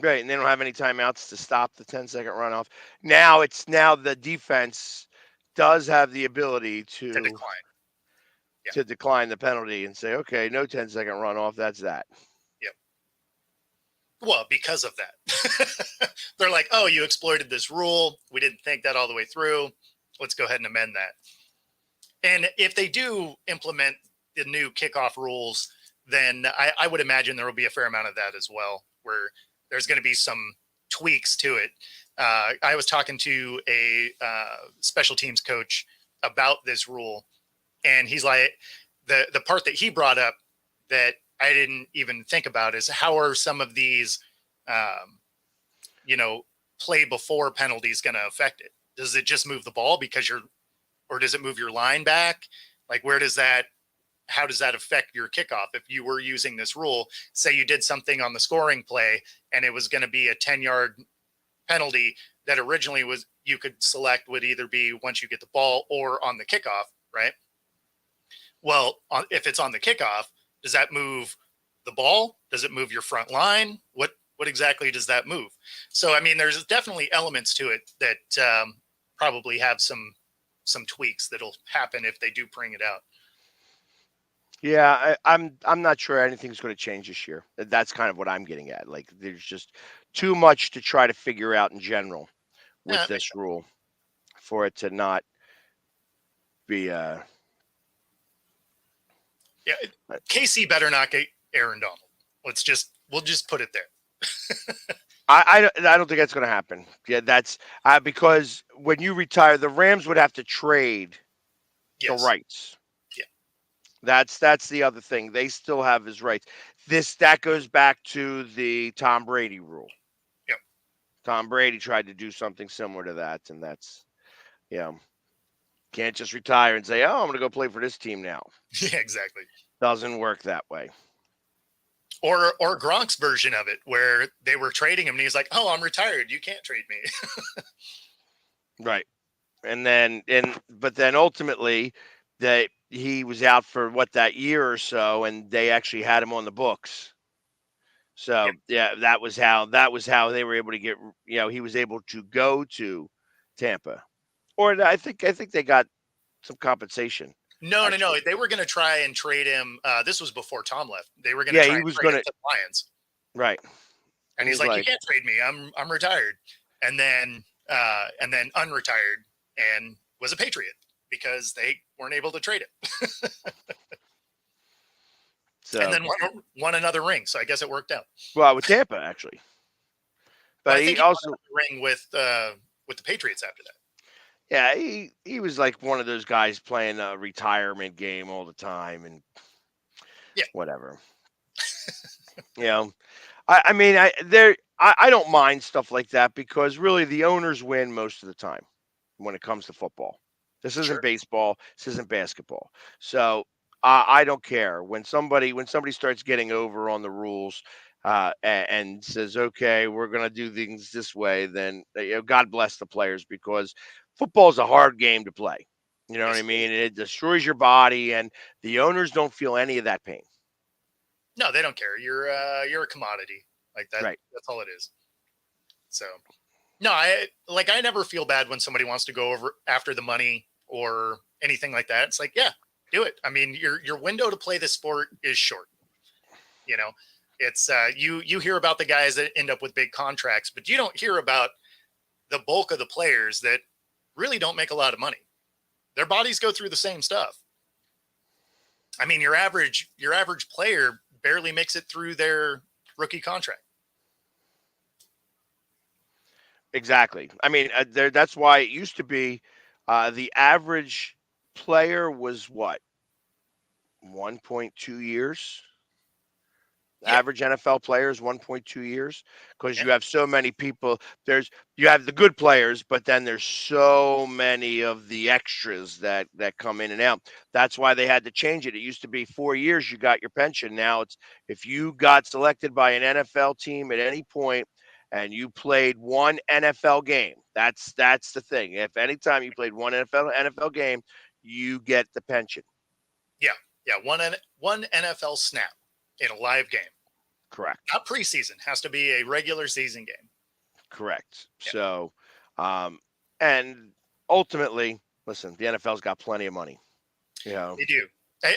Right, and they don't have any timeouts to stop the 10-second runoff. Now the defense does have the ability to decline. To decline the penalty and say, okay, no 10-second runoff. That's that. Yep. Well, because of that, they're like, oh, you exploited this rule. We didn't think that all the way through. Let's go ahead and amend that. And if they do implement the new kickoff rules, then I would imagine there will be a fair amount of that as well, where there's going to be some tweaks to it. I was talking to a special teams coach about this rule, and he's like, the part that he brought up that I didn't even think about is how are some of these, play before penalties going to affect it? Does it just move the ball or does it move your line back? Like, how does that affect your kickoff? If you were using this rule, say you did something on the scoring play and it was going to be a 10-yard penalty that originally you could select would either be once you get the ball or on the kickoff, right? Well, if it's on the kickoff, does that move the ball? Does it move your front line? What exactly does that move? So, I mean, there's definitely elements to it that probably have some tweaks that'll happen if they do bring it out. Yeah, I'm not sure anything's going to change this year. That's kind of what I'm getting at. Like, there's just too much to try to figure out in general with this rule for it to not be. Yeah, KC better not get Aaron Donald. We'll just put it there. I don't think that's going to happen. Yeah, that's because when you retire, the Rams would have to trade the rights. That's the other thing. They still have his rights. That goes back to the Tom Brady rule. Yep. Tom Brady tried to do something similar to that, and that's, can't just retire and say, "Oh, I'm going to go play for this team now." Yeah, exactly. Doesn't work that way. Or Gronk's version of it, where they were trading him, and he's like, "Oh, I'm retired. You can't trade me." Right. But then ultimately that he was out for that year or so, and they actually had him on the books. So that was how they were able to get, he was able to go to Tampa, or I think they got some compensation. No. They were going to try and trade him. This was before Tom left. They were going to try and trade him to the Lions. Right. And he's like, you can't trade me. I'm retired. And then unretired and was a Patriot because they weren't able to trade it. So, and then won another ring. So I guess it worked out. Well, with Tampa, actually. But he also won a ring with the Patriots after that. Yeah, he was like one of those guys playing a retirement game all the time and whatever. I mean, I don't mind stuff like that because really the owners win most of the time when it comes to football. This isn't Sure. baseball. This isn't basketball. So I don't care when somebody starts getting over on the rules and says, "Okay, we're going to do things this way." Then God bless the players because football is a hard game to play. You know what Yes, I it mean? is. It destroys your body, and the owners don't feel any of that pain. No, they don't care. You're a commodity like that. Right. That's all it is. So no, I never feel bad when somebody wants to go over after the money or anything like that. It's like, yeah, do it. I mean, your window to play this sport is short. You know, it's you hear about the guys that end up with big contracts, but you don't hear about the bulk of the players that really don't make a lot of money. Their bodies go through the same stuff. I mean, your average player barely makes it through their rookie contract. Exactly. I mean, that's why it used to be the average player was what 1.2 years. Yeah, Average NFL player is 1.2 years because yeah, you have so many people. You have the good players, but then there's so many of the extras that come in and out. That's why they had to change it. It used to be 4 years you got your pension. Now it's if you got selected by an NFL team at any point and you played one NFL game. That's the thing. If anytime you played one NFL game, you get the pension. yeah, yeah. One NFL snap in a live game, Correct. not preseason. Has to be a regular season game. Correct. Yeah, So, and ultimately, listen, the NFL's got plenty of money. You know, they do.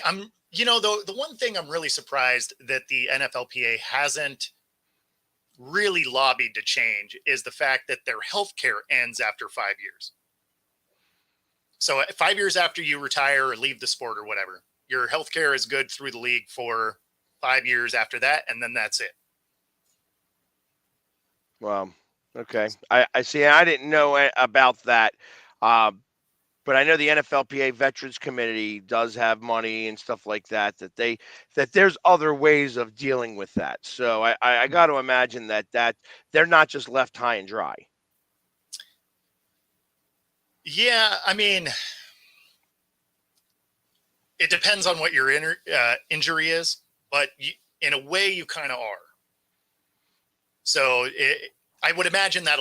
I'm, the one thing I'm really surprised that the NFLPA hasn't really lobbied to change is the fact that their health care ends after 5 years. So 5 years after you retire or leave the sport or whatever, your health care is good through the league for 5 years after that, and then that's it. well, okay. I see. I didn't know about that. Uh, but I know the NFLPA Veterans Committee does have money and stuff like that. That there's other ways of dealing with that. So I got to imagine that they're not just left high and dry. Yeah, I mean, it depends on what your injury is, but in a way, you kind of are. So I would imagine that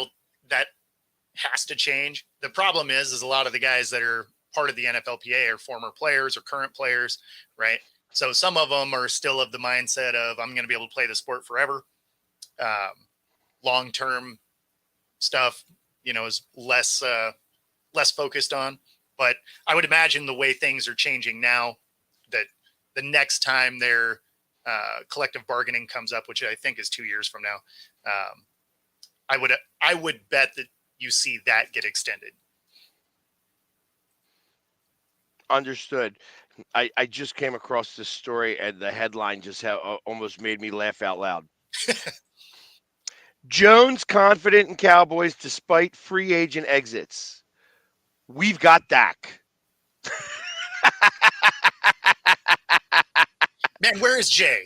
has to change. The problem is a lot of the guys that are part of the NFLPA are former players or current players, right? So some of them are still of the mindset of I'm going to be able to play the sport forever. Long-term stuff, is less focused on. But I would imagine the way things are changing now, that the next time their collective bargaining comes up, which I think is 2 years from now, I would bet that you see that get extended. Understood. I just came across this story and the headline just almost made me laugh out loud. Jones confident in Cowboys despite free agent exits. We've got Dak. Man, where is Jay?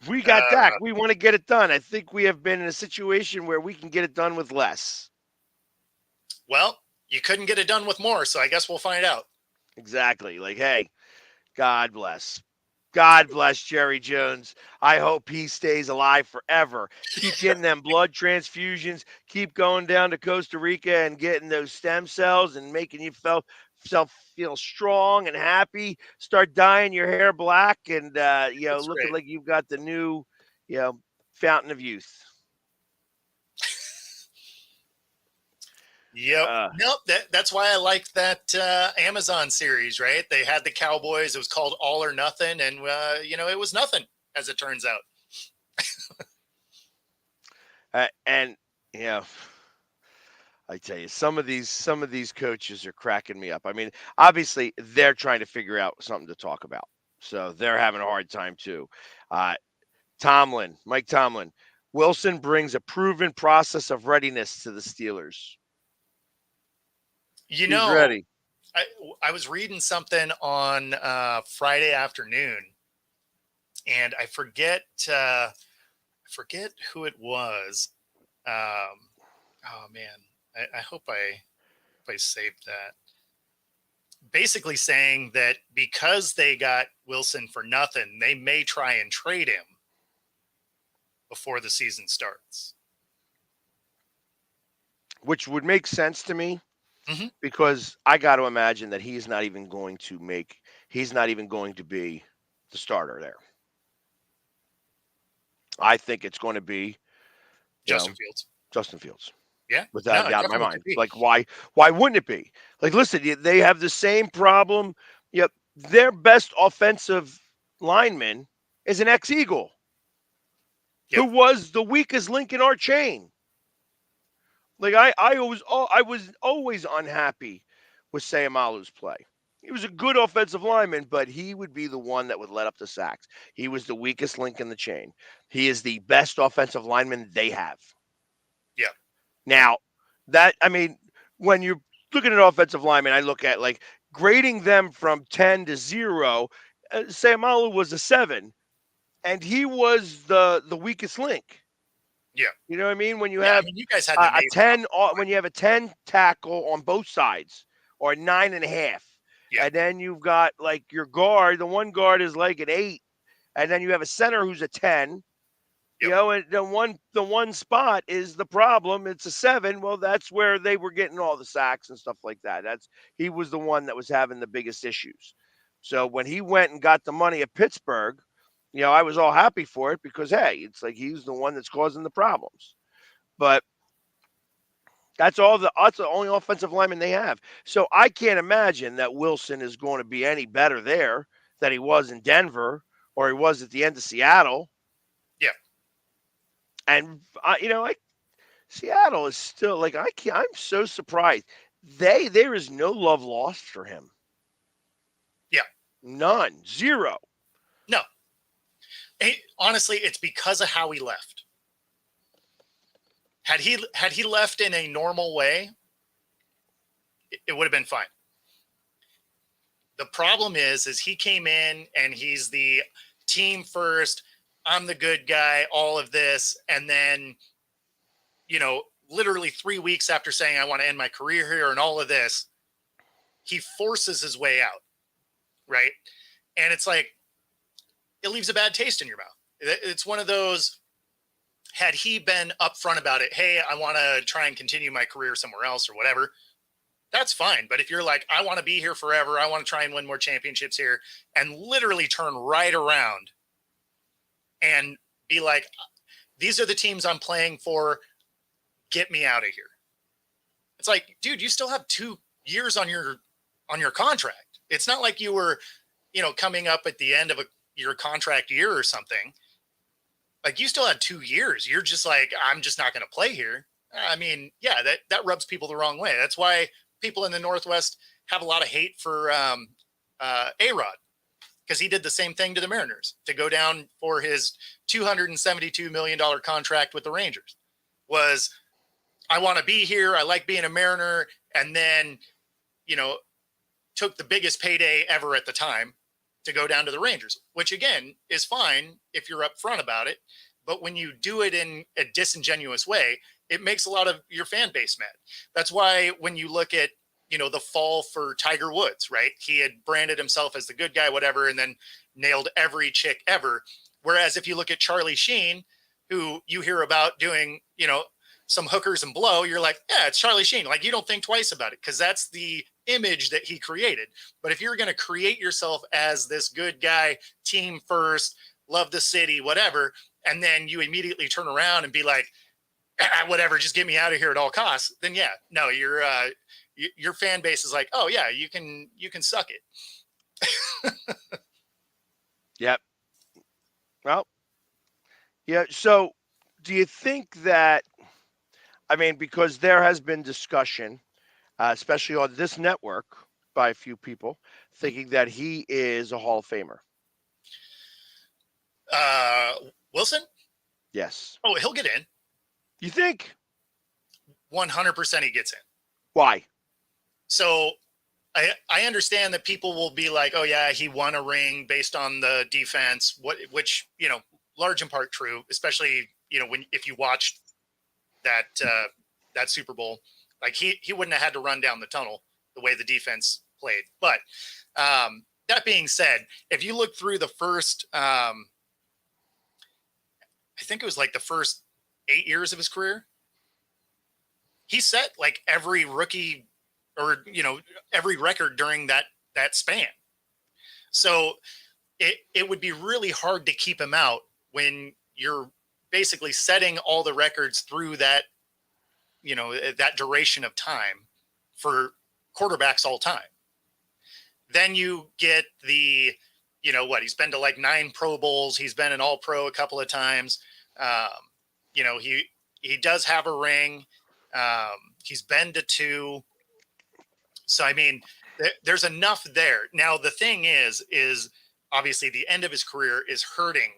We got Dak. We want to get it done. I think we have been in a situation where we can get it done with less. Well, you couldn't get it done with more, so I guess we'll find out. Exactly. Like, hey, God bless. God bless Jerry Jones. I hope he stays alive forever. Keep getting them blood transfusions. Keep going down to Costa Rica and getting those stem cells and making yourself feel strong and happy. Start dyeing your hair black and That's looking great. like you've got the new fountain of youth. Yep. Nope. That's why I liked that Amazon series, right? They had the Cowboys. It was called All or Nothing. And, it was nothing, as it turns out. And I tell you, some of these coaches are cracking me up. I mean, obviously they're trying to figure out something to talk about, so they're having a hard time too. Mike Tomlin, Wilson brings a proven process of readiness to the Steelers. He's ready. I was reading something on Friday afternoon, and I forget who it was. Oh man, I hope I saved that. Basically saying that because they got Wilson for nothing, they may try and trade him before the season starts. Which would make sense to me Mm-hmm. because I got to imagine that he's not even going to be the starter there. I think it's going to be Justin Fields. Justin Fields. Yeah, Without a doubt in my mind. could be. Like, why wouldn't it be? Like, listen, they have the same problem. Yep, their best offensive lineman is an ex-Eagle who was the weakest link in our chain. Like, I was always unhappy with Sayamalu's play. He was a good offensive lineman, but he would be the one that would let up the sacks. He was the weakest link in the chain. He is the best offensive lineman they have. Yeah. Now, when you're looking at offensive linemen, I look at like grading them from 10 to 0. Sayamalu was a 7, and he was the weakest link. Yeah. You know what I mean? When you have you guys had a 10, when you have a 10 tackle on both sides, or a 9.5, and then you've got like your guard. The one guard is like an 8, and then you have a center who's a 10. You know, and the one spot is the problem. It's a 7. Well, that's where they were getting all the sacks and stuff like that. He was the one that was having the biggest issues. So when he went and got the money at Pittsburgh, I was all happy for it because, hey, it's like he's the one that's causing the problems. But that's the only offensive lineman they have. So I can't imagine that Wilson is going to be any better there than he was in Denver or he was at the end of Seattle. And Seattle is still like I'm so surprised. There is no love lost for him. Yeah, none, 0. No, honestly, it's because of how he left. Had he left in a normal way, it would have been fine. The problem is he came in and he's the team first. I'm the good guy, all of this. And then, literally 3 weeks after saying, I want to end my career here and all of this, he forces his way out. Right. And it's like, it leaves a bad taste in your mouth. It's one of those, had he been upfront about it, hey, I want to try and continue my career somewhere else or whatever, that's fine. But if you're like, I want to be here forever, I want to try and win more championships here, and literally turn right around and be like, these are the teams I'm playing for, get me out of here. It's like, dude, you still have 2 years on your contract. It's not like you were, coming up at the end of your contract year or something. Like, you still had 2 years. You're just like, I'm just not going to play here. I mean, yeah, that rubs people the wrong way. That's why people in the Northwest have a lot of hate for A-Rod, because he did the same thing to the Mariners to go down for his $272 million contract with the Rangers. Was, I want to be here. I like being a Mariner. And then, took the biggest payday ever at the time to go down to the Rangers, which again is fine if you're upfront about it. But when you do it in a disingenuous way, it makes a lot of your fan base mad. That's why when you look at, the fall for Tiger Woods, right? He had branded himself as the good guy, whatever, and then nailed every chick ever. Whereas if you look at Charlie Sheen, who you hear about doing, some hookers and blow, you're like, yeah, it's Charlie Sheen. Like, you don't think twice about it because that's the image that he created. But if you're going to create yourself as this good guy, team first, love the city, whatever, and then you immediately turn around and be like, whatever, just get me out of here at all costs, then yeah, no, your fan base is like, oh yeah, you can suck it. Yep. Well, yeah. So do you think that, because there has been discussion, especially on this network by a few people, thinking that he is a Hall of Famer? Wilson? Yes. Oh, he'll get in. You think? 100% he gets in. Why? So I understand that people will be like, oh yeah, he won a ring based on the defense, which, large in part true, especially, if you watched that Super Bowl Like he wouldn't have had to run down the tunnel the way the defense played. But that being said, if you look through the first, I think it was like the first 8 years of his career, he set like every rookie or, every record during that span. So it would be really hard to keep him out when you're basically setting all the records through that, that duration of time for quarterbacks all time. Then you get the, he's been to like 9 Pro Bowls. He's been an All-Pro a couple of times. He does have a ring. He's been to 2. So, I mean, there's enough there. Now, the thing is obviously the end of his career is hurting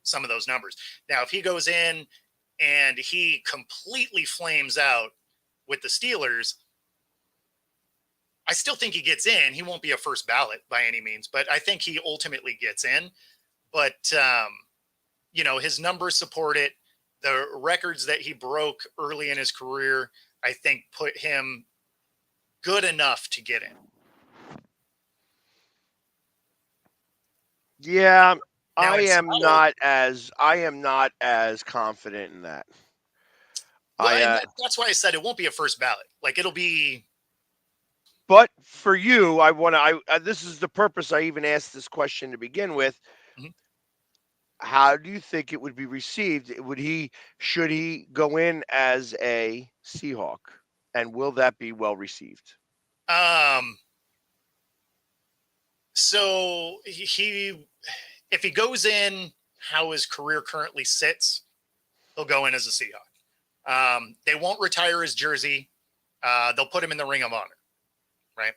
some of those numbers. Now, if he goes in and he completely flames out with the Steelers, I still think he gets in. He won't be a first ballot by any means, but I think he ultimately gets in. But, his numbers support it. The records that he broke early in his career, I think, put him good enough to get in. Yeah, Now, I am not as confident in that. Well, that's why I said it won't be a first ballot. Like, it'll be. But for you, this is the purpose I even asked this question to begin with. Mm-hmm. How do you think it would be received? Should he go in as a Seahawk, and will that be well received? So if he goes in how his career currently sits, he'll go in as a Seahawk. They won't retire his jersey. They'll put him in the Ring of Honor, right?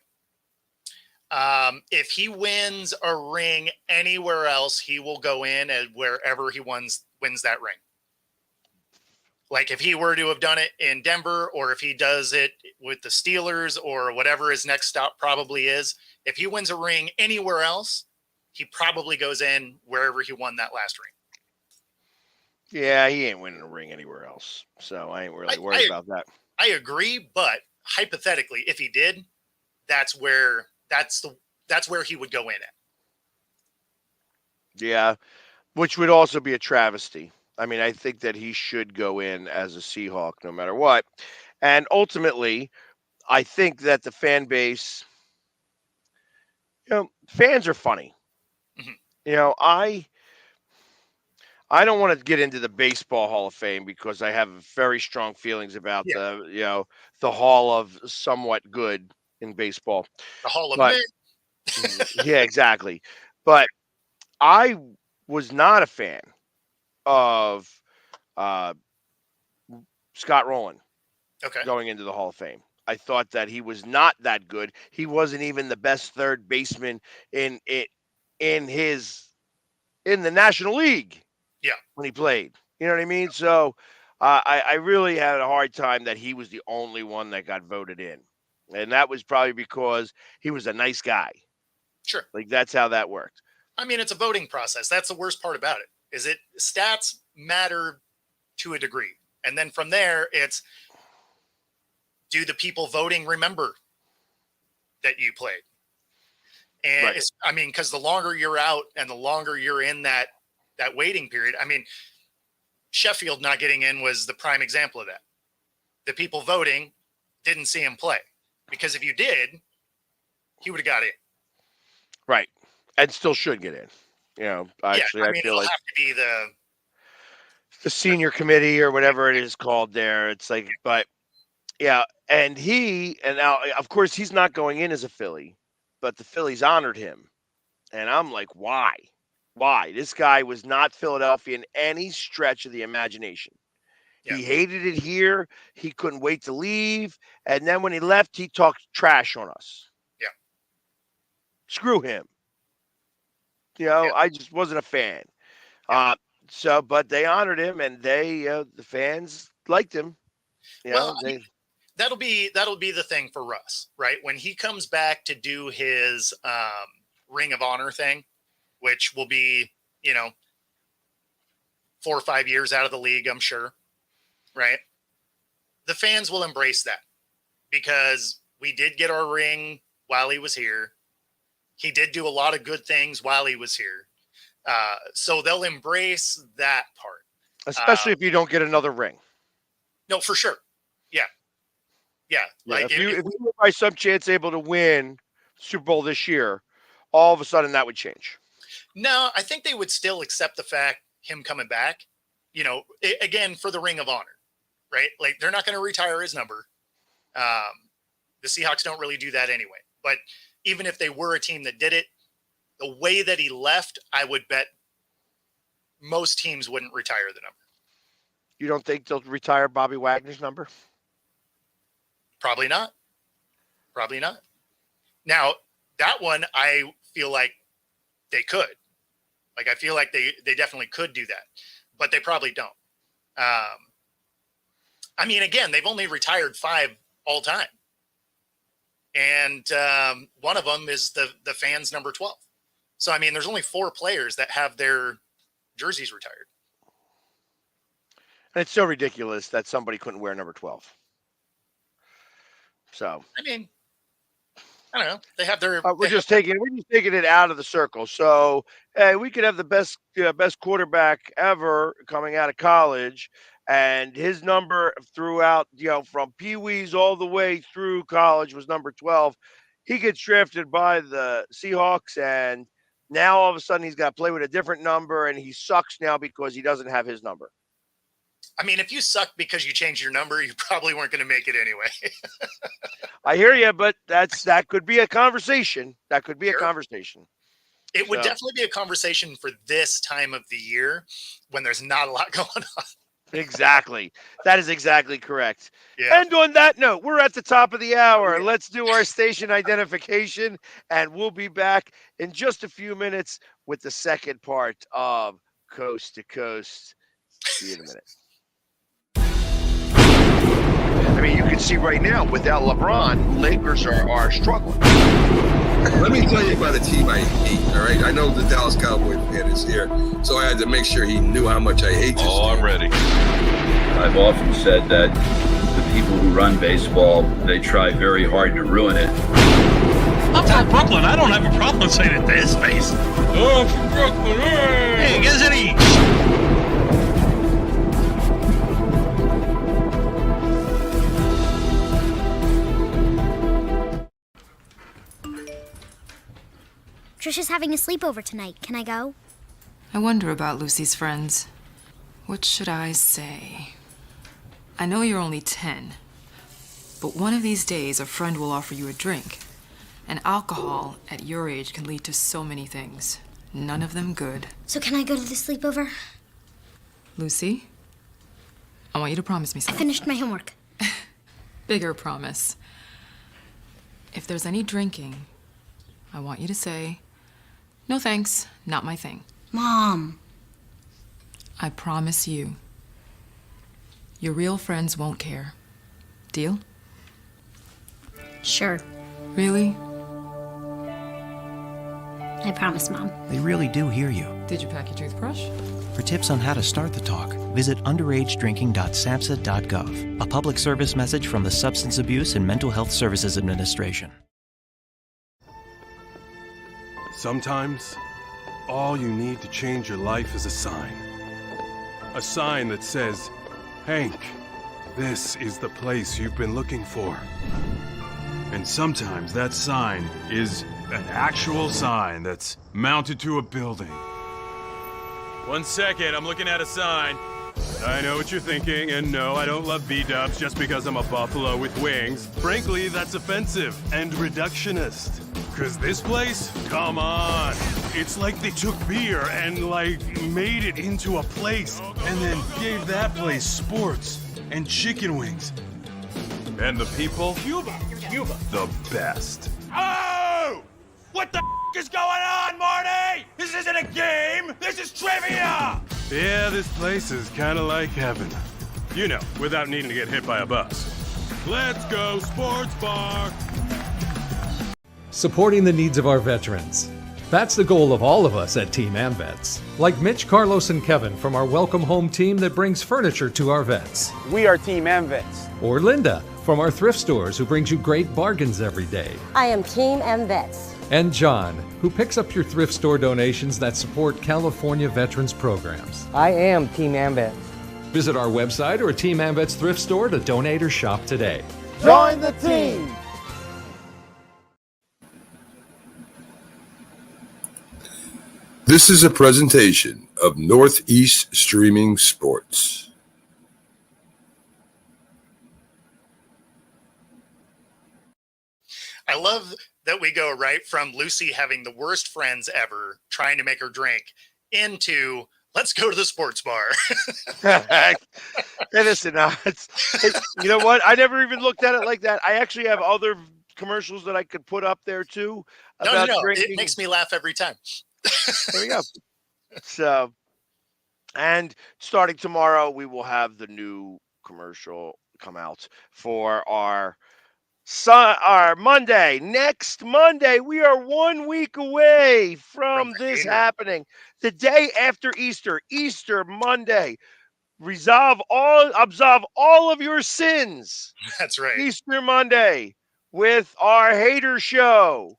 If he wins a ring anywhere else, he will go in at wherever he wins that ring. Like if he were to have done it in Denver, or if he does it with the Steelers, or whatever his next stop probably is, if he wins a ring anywhere else, he probably goes in wherever he won that last ring. Yeah, he ain't winning a ring anywhere else, so I ain't really worried about that. I agree, but hypothetically, if he did, that's where he would go in at. Yeah, which would also be a travesty. I mean, I think that he should go in as a Seahawk no matter what. And ultimately, I think that the fan base, fans are funny. Mm-hmm. I don't want to get into the Baseball Hall of Fame because I have very strong feelings about the Hall of Somewhat Good in baseball. The Hall of But, yeah, exactly. But I was not a fan of Scott Rowland going into the Hall of Fame. I thought that he was not that good. He wasn't even the best third baseman in the National League. Yeah, when he played, you know what I mean. So I really had a hard time that he was the only one that got voted in, and that was probably because he was a nice guy. Sure, like that's how that worked. I mean, it's a voting process. That's the worst part about it. Is it stats matter to a degree, and then from there, it's do the people voting remember that you played? And Right. because the longer you're out and the longer you're in that waiting period, I mean, Sheffield not getting in was the prime example of that. The people voting didn't see him play, because if you did, he would have got in. Right, and still should get in. Actually, I feel like have to be the senior committee or whatever it is called there. It's like, but yeah, and now, of course, he's not going in as a Philly, but the Phillies honored him, and I'm like, why? Why? This guy was not Philadelphia in any stretch of the imagination. Yeah. He hated it here. He couldn't wait to leave. And then when he left, he talked trash on us. Yeah. Screw him. I just wasn't a fan. Yeah. But they honored him, and the fans liked him. That'll be the thing for Russ, right? When he comes back to do his Ring of Honor thing, which will be, 4 or 5 years out of the league, I'm sure, right? The fans will embrace that. because we did get our ring while he was here. He did do a lot of good things while he was here. So they'll embrace that part. Especially if you don't get another ring. No, for sure. Yeah. Like if you were by some chance able to win Super Bowl this year, all of a sudden that would change. No, I think they would still accept the fact him coming back, again, for the Ring of Honor, right? Like they're not going to retire his number. The Seahawks don't really do that anyway. But even if they were a team that did it, the way that he left, I would bet most teams wouldn't retire the number. You don't think they'll retire Bobby Wagner's number? Probably not. Now, that one, I feel like they could. Like, I feel like they definitely could do that, but they probably don't. I mean, again, they've only retired 5 all time. And one of them is the fans number 12. So, I mean, there's only 4 players that have their jerseys retired. And it's so ridiculous that somebody couldn't wear number 12. So, I mean, I don't know. They have their. we're just taking it out of the circle. So, hey, we could have the best quarterback ever coming out of college, and his number throughout, from Pee Wees all the way through college was number 12. He gets drafted by the Seahawks, and now all of a sudden he's got to play with a different number, and he sucks now because he doesn't have his number. I mean, if you suck because you changed your number, you probably weren't going to make it anyway. I hear you, but that could be a conversation. That could be a conversation. It would definitely be a conversation for this time of the year when there's not a lot going on. Exactly. That is exactly correct. Yeah. And on that note, we're at the top of the hour. Let's do our station identification, and we'll be back in just a few minutes with the second part of Coast to Coast. See you in a minute. I mean, you can see right now, without LeBron, Lakers are struggling. Let me tell you about a team I hate, all right? I know the Dallas Cowboy fan is here, so I had to make sure he knew how much I hate this team. I'm ready. I've often said that the people who run baseball, they try very hard to ruin it. I'm from Brooklyn. I don't have a problem saying it to his face. Oh, from Brooklyn. Hey, get any. Trisha's having a sleepover tonight. Can I go? I wonder about Lucy's friends. What should I say? I know you're only 10, but one of these days a friend will offer you a drink. And alcohol at your age can lead to so many things. None of them good. So can I go to the sleepover? Lucy, I want you to promise me I something. finished my homework. Bigger promise. If there's any drinking, I want you to say, "No thanks, not my thing." Mom. I promise you, your real friends won't care. Deal? Sure. Really? I promise, Mom. They really do hear you. Did you pack your toothbrush? For tips on how to start the talk, visit underagedrinking.samhsa.gov. A public service message from the Substance Abuse and Mental Health Services Administration. Sometimes, all you need to change your life is a sign. A sign that says, "Hank, this is the place you've been looking for." And sometimes that sign is an actual sign that's mounted to a building. One second, I'm looking at a sign. I know what you're thinking, and no, I don't love V-dubs just because I'm a buffalo with wings. Frankly, that's offensive and reductionist. Cause this place, come on. It's like they took beer and made it into a place and then gave that place sports and chicken wings. And the people, Cuba, the best. Oh! What the is going on, Marty? This isn't a game, this is trivia! Yeah, this place is kind of like heaven. You know, without needing to get hit by a bus. Let's go, sports bar! Supporting the needs of our veterans. That's the goal of all of us at Team AmVets. Like Mitch, Carlos, and Kevin from our Welcome Home team that brings furniture to our vets. We are Team AmVets. Or Linda from our thrift stores who brings you great bargains every day. I am Team MVets. And John, who picks up your thrift store donations that support California veterans programs. I am Team MVets. Visit our website or a Team MVets thrift store to donate or shop today. Join the team! This is a presentation of Northeast Streaming Sports. I love that we go right from Lucy having the worst friends ever, trying to make her drink, into let's go to the sports bar. Hey, listen, you know what? I never even looked at it like that. I actually have other commercials that I could put up there too about No. drinking. It makes me laugh every time. There we go. So, and starting tomorrow, we will have the new commercial come out for our Monday. Next Monday, we are 1 week away from this happening. The day after Easter, Easter Monday. Absolve all of your sins. That's right. Easter Monday with our hater show.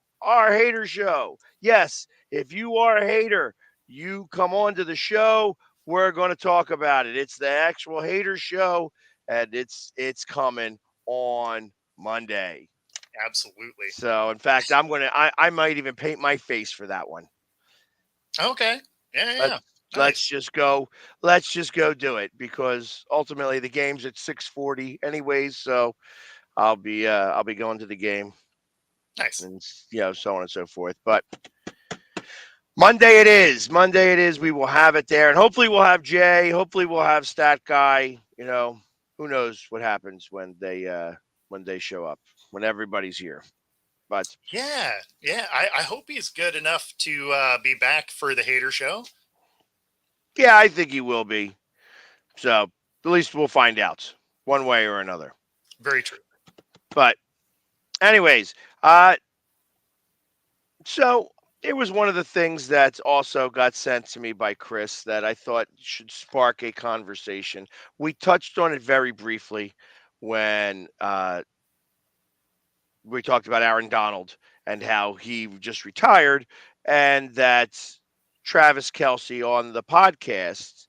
Yes, if you are a hater, you come on to the show. We're going to talk about it. It's the actual hater show, and it's coming on Monday. Absolutely. So, in fact, I might even paint my face for that one. Okay. Yeah. Let's just go do it, because ultimately the game's at 6:40 anyways. So I'll be going to the game. Nice. And so on and so forth. But Monday it is. We will have it there, and hopefully we'll have Jay. Hopefully we'll have StatGuy. Who knows what happens when they show up, when everybody's here. But yeah. I hope he's good enough to be back for the hater show. Yeah, I think he will be. So at least we'll find out one way or another. Very true. But anyways, so it was one of the things that also got sent to me by Chris that I thought should spark a conversation. We touched on it very briefly when we talked about Aaron Donald and how he just retired, and that Travis Kelce on the podcast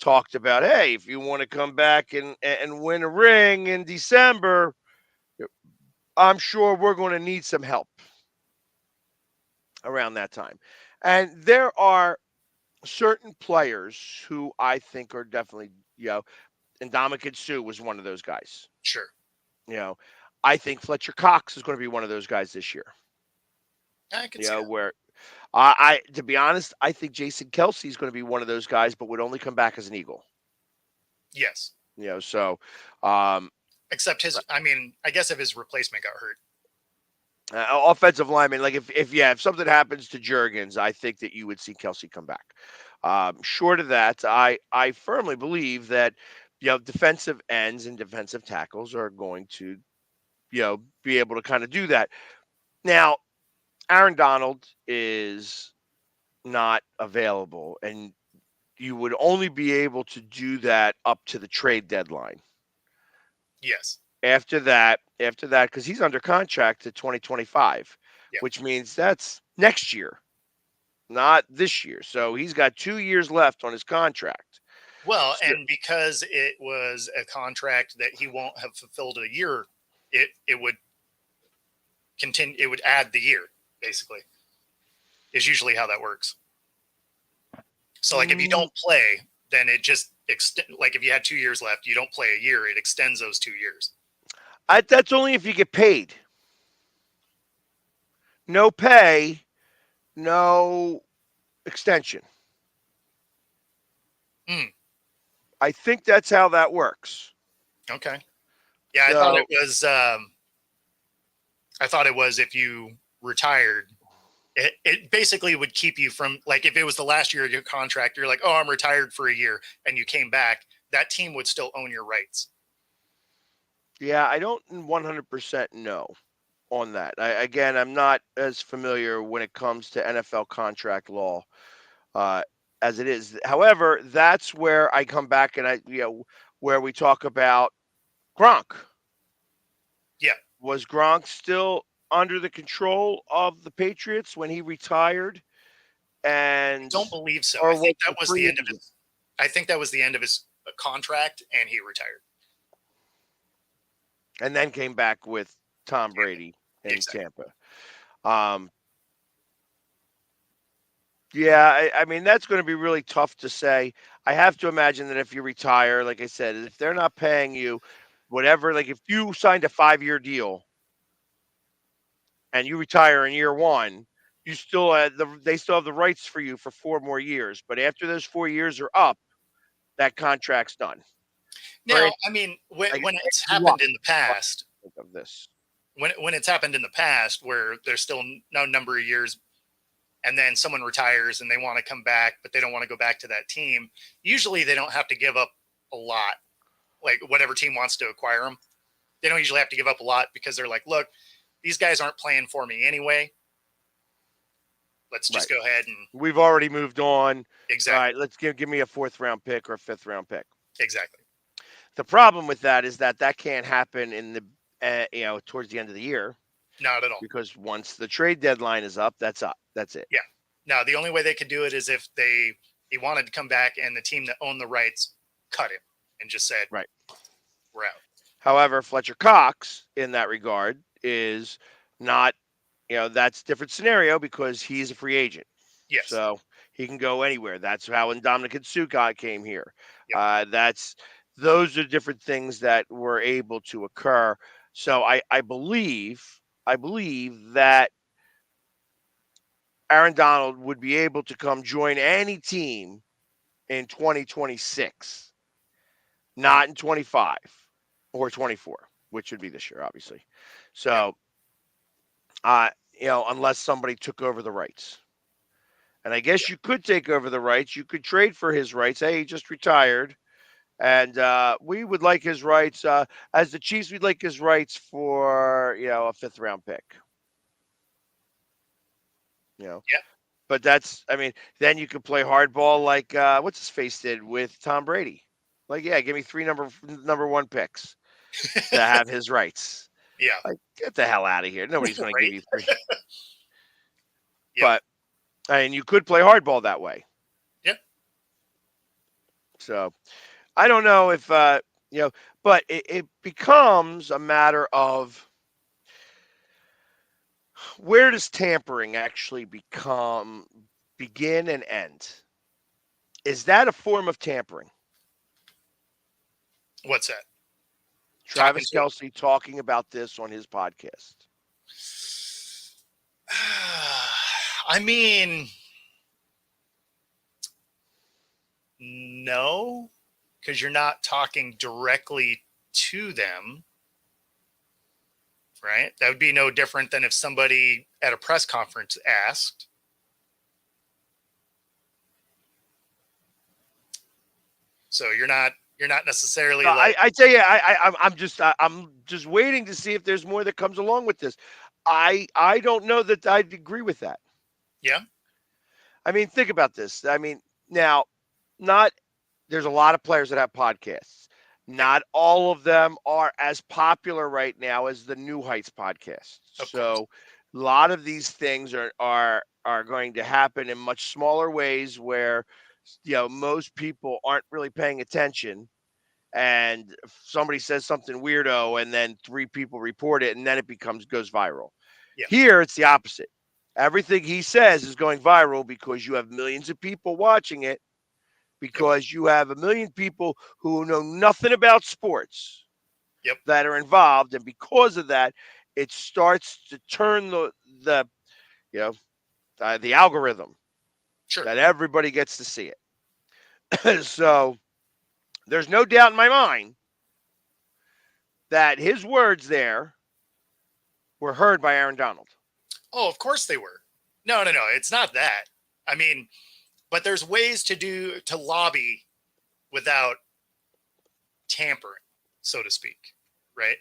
talked about, hey, if you want to come back and win a ring in December, I'm sure we're going to need some help around that time. And there are certain players who I think are definitely, and Ndamukong Suh was one of those guys. Sure. I think Fletcher Cox is going to be one of those guys this year. I can see that. Where to be honest, I think Jason Kelce is going to be one of those guys, but would only come back as an Eagle. Yes. So except I guess if his replacement got hurt. Offensive lineman, like if something happens to Juergens, I think that you would see Kelce come back. Short of that, I firmly believe that defensive ends and defensive tackles are going to be able to kind of do that. Now, Aaron Donald is not available, and you would only be able to do that up to the trade deadline. Yes. After that, because he's under contract to 2025, which means that's next year, not this year. So he's got 2 years left on his contract. Well, and because it was a contract that he won't have fulfilled a year, it would continue. It would add the year, basically, is usually how that works. So, like, if you don't play, then it just like if you had 2 years left, you don't play a year, it extends those 2 years. That's only if you get paid. No pay, no extension. I think that's how that works. Okay. Yeah, I thought it was if you retired, it basically would keep you from, like, if it was the last year of your contract, you're like, oh, I'm retired for a year, and you came back, that team would still own your rights. Yeah, I don't 100% know on that. I'm not as familiar when it comes to NFL contract law as it is. However, that's where I come back and where we talk about Gronk. Was Gronk still under the control of the Patriots when he retired? And Don't believe so. or I think was that he was free the end of agent? his. I think that was the end of his contract, and he retired. And then came back with Tom Brady in Exactly. Tampa. Yeah, I mean, that's going to be really tough to say. I have to imagine that if you retire, like I said, if they're not paying you whatever, like if you signed a 5-year deal and you retire in year one, you still they still have the rights for you for 4 more years. But after those 4 years are up, that contract's done. Now, I mean, when it's happened in the past, of this, when it's happened in the past, where there's still no number of years, and then someone retires and they want to come back, but they don't want to go back to that team. Usually, they don't have to give up a lot. Like whatever team wants to acquire them, they don't usually have to give up a lot because they're like, look, these guys aren't playing for me anyway. Let's just go ahead and we've already moved on. Exactly. All right, let's give me a 4th-round pick or a 5th-round pick. Exactly. The problem with that is that can't happen in the towards the end of the year. Not at all. Because once the trade deadline is up, that's up. That's it. Yeah. Now the only way they could do it is if he wanted to come back and the team that owned the rights cut him and just said, right, we're out. However, Fletcher Cox in that regard is not, that's a different scenario because he's a free agent. Yes. So he can go anywhere. That's how Ndamukong Suh came here. Yep. Those are different things that were able to occur. So I believe that Aaron Donald would be able to come join any team in 2026, not in 25 or 24, which would be this year, obviously. So, unless somebody took over the rights. And I guess you could take over the rights. You could trade for his rights. Hey, he just retired. And we would like his rights. As the Chiefs, we'd like his rights for, a 5th-round pick. Yeah. But then you could play hardball like what's his face did with Tom Brady. Like, yeah, give me 3 number 1 picks to have his rights. Yeah. Like, get the hell out of here. Nobody's going to give you 3. Yep. But you could play hardball that way. Yep. So I don't know if but it becomes a matter of where does tampering actually begin and end? Is that a form of tampering? What's that? Travis Kelce talking about this on his podcast. I mean, no, because you're not talking directly to them, right? That would be no different than if somebody at a press conference asked. So you're not necessarily. I tell you, I'm just waiting to see if there's more that comes along with this. I don't know that I'd agree with that. Yeah. I mean, think about this. I mean, now, there's a lot of players that have podcasts. Not all of them are as popular right now as the New Heights podcast. So a lot of these things are going to happen in much smaller ways where, most people aren't really paying attention. And if somebody says something weirdo and then 3 people report it and then it goes viral. Yeah. Here, it's the opposite. Everything he says is going viral because you have millions of people watching it, because you have a million people who know nothing about sports that are involved. And because of that, it starts to turn the algorithm that everybody gets to see it. So there's no doubt in my mind that his words there were heard by Aaron Donald. Oh, of course they were. No. It's not that. I mean, but there's ways to lobby without tampering, so to speak, right?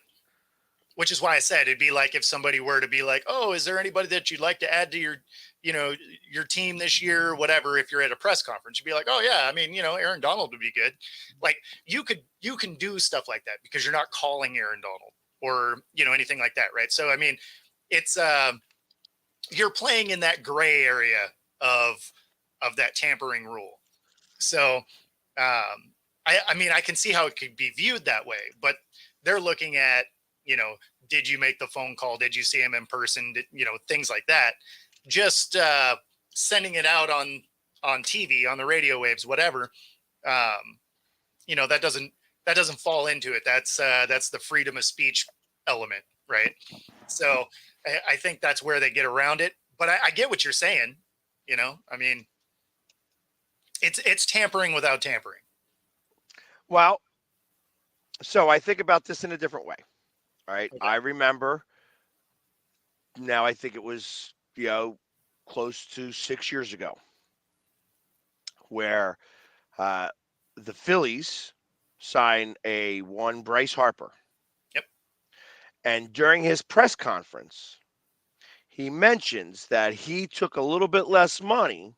Which is why I said it'd be like if somebody were to be like, "Oh, is there anybody that you'd like to add to your team this year, or whatever?" If you're at a press conference, you'd be like, "Oh yeah, I mean, Aaron Donald would be good." Like you can do stuff like that because you're not calling Aaron Donald. or, anything like that. Right. So, I mean, it's, you're playing in that gray area of that tampering rule. So, I mean, I can see how it could be viewed that way, but they're looking at, did you make the phone call? Did you see him in person? Things like that. Just sending it out on TV, on the radio waves, whatever. That doesn't fall into it. That's the freedom of speech element, right? So I think that's where they get around it. But I get what you're saying. I mean, it's tampering without tampering. Well, so I think about this in a different way. All right. Okay. I remember now, I think it was, close to 6 years ago, where the Phillies signed one Bryce Harper. Yep. And during his press conference, he mentions that he took a little bit less money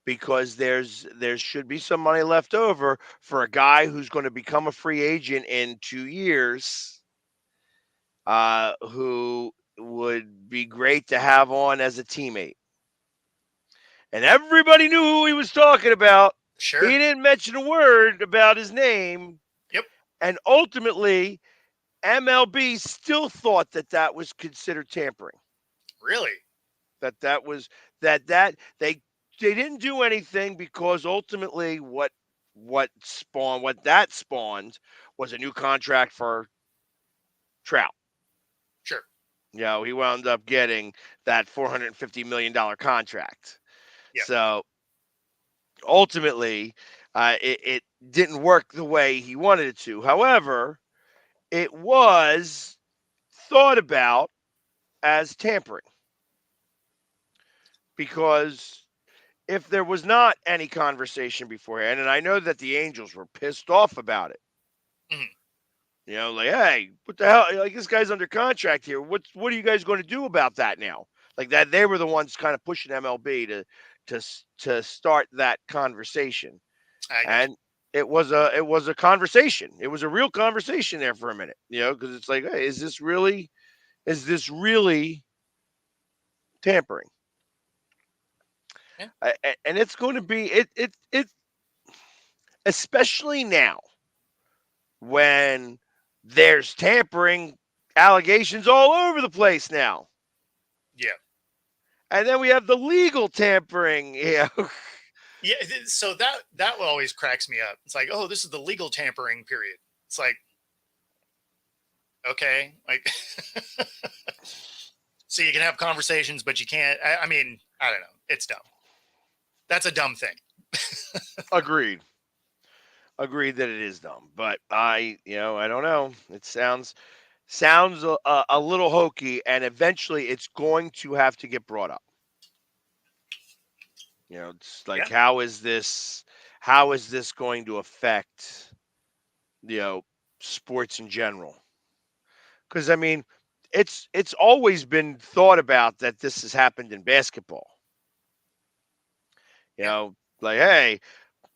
because there should be some money left over for a guy who's going to become a free agent in 2 years, who would be great to have on as a teammate. And everybody knew who he was talking about. Sure. He didn't mention a word about his name. Yep. And ultimately, MLB still thought that was considered tampering. Really? They didn't do anything because ultimately what that spawned was a new contract for Trout. Sure. He wound up getting that $450 million contract. Yep. So ultimately, it didn't work the way he wanted it to. However, it was thought about as tampering, because if there was not any conversation beforehand, and I know that the Angels were pissed off about it. Mm-hmm. Like, hey, what the hell? Like, this guy's under contract here. What are you guys going to do about that now? Like that, they were the ones kind of pushing MLB to start that conversation. And it was a conversation. It was a real conversation there for a minute, because it's like, hey, is this really tampering? Yeah. And it's going to be it, especially now when there's tampering allegations all over the place now. Yeah. And then we have the legal tampering. Yeah. So that always cracks me up. It's like, oh, this is the legal tampering period. It's like, okay, like, so you can have conversations, but you can't. I mean, I don't know. It's dumb. That's a dumb thing. Agreed that it is dumb, but I don't know. It sounds a little hokey, and eventually it's going to have to get brought up. It's like, how is this going to affect, sports in general? Because, I mean, it's always been thought about that this has happened in basketball. Like, hey,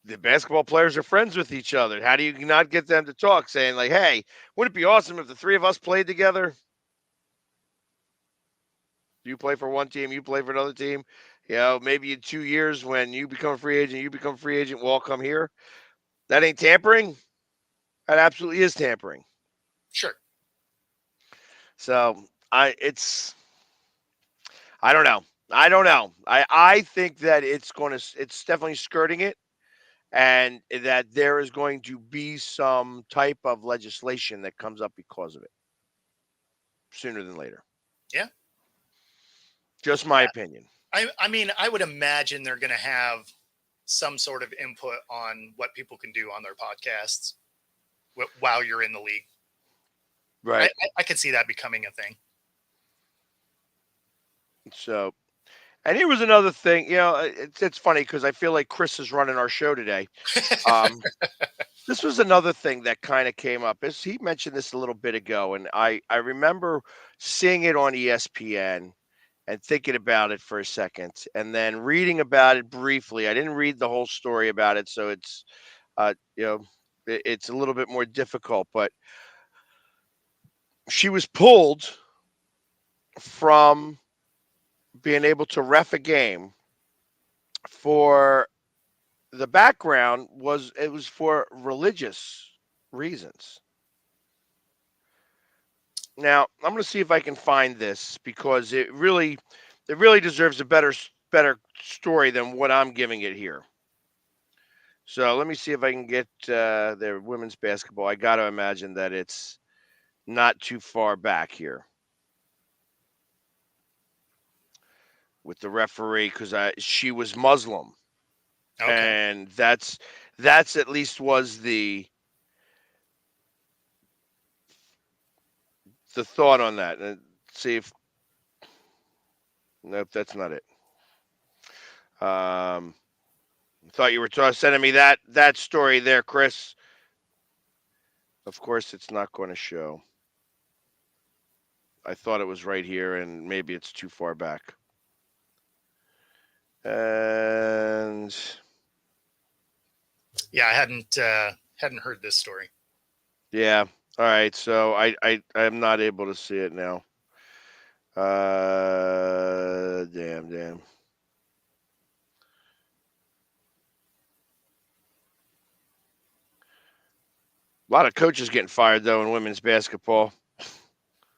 the basketball players are friends with each other. How do you not get them to talk, saying like, hey, wouldn't it be awesome if the three of us played together? You play for one team, you play for another team. Maybe in 2 years when you become a free agent, we'll all come here. That ain't tampering. That absolutely is tampering. Sure. So I don't know. I think that it's definitely skirting it, and that there is going to be some type of legislation that comes up because of it sooner than later. Yeah. Just my opinion. I mean, I would imagine they're going to have some sort of input on what people can do on their podcasts while you're in the league. Right. I could see that becoming a thing. So, and here was another thing. It's funny because I feel like Chris is running our show today. This was another thing that kind of came up. He mentioned this a little bit ago, and I remember seeing it on ESPN and thinking about it for a second, and then reading about it briefly. I didn't read the whole story about it, so it's it's a little bit more difficult. But she was pulled from being able to ref a game for the background was it was for religious reasons. Now, I'm going to see if I can find this because it really deserves a better story than what I'm giving it here. So let me see if I can get their women's basketball. I got to imagine that it's not too far back here with the referee because she was Muslim, and that's at least was the thought on that. And see if nope, that's not it. Thought you were sending me that story there, Chris. Of course, it's not going to show. I thought it was right here, and maybe it's too far back. And yeah, I hadn't heard this story. Yeah. All right. So I'm not able to see it now. Damn. A lot of coaches getting fired though in women's basketball.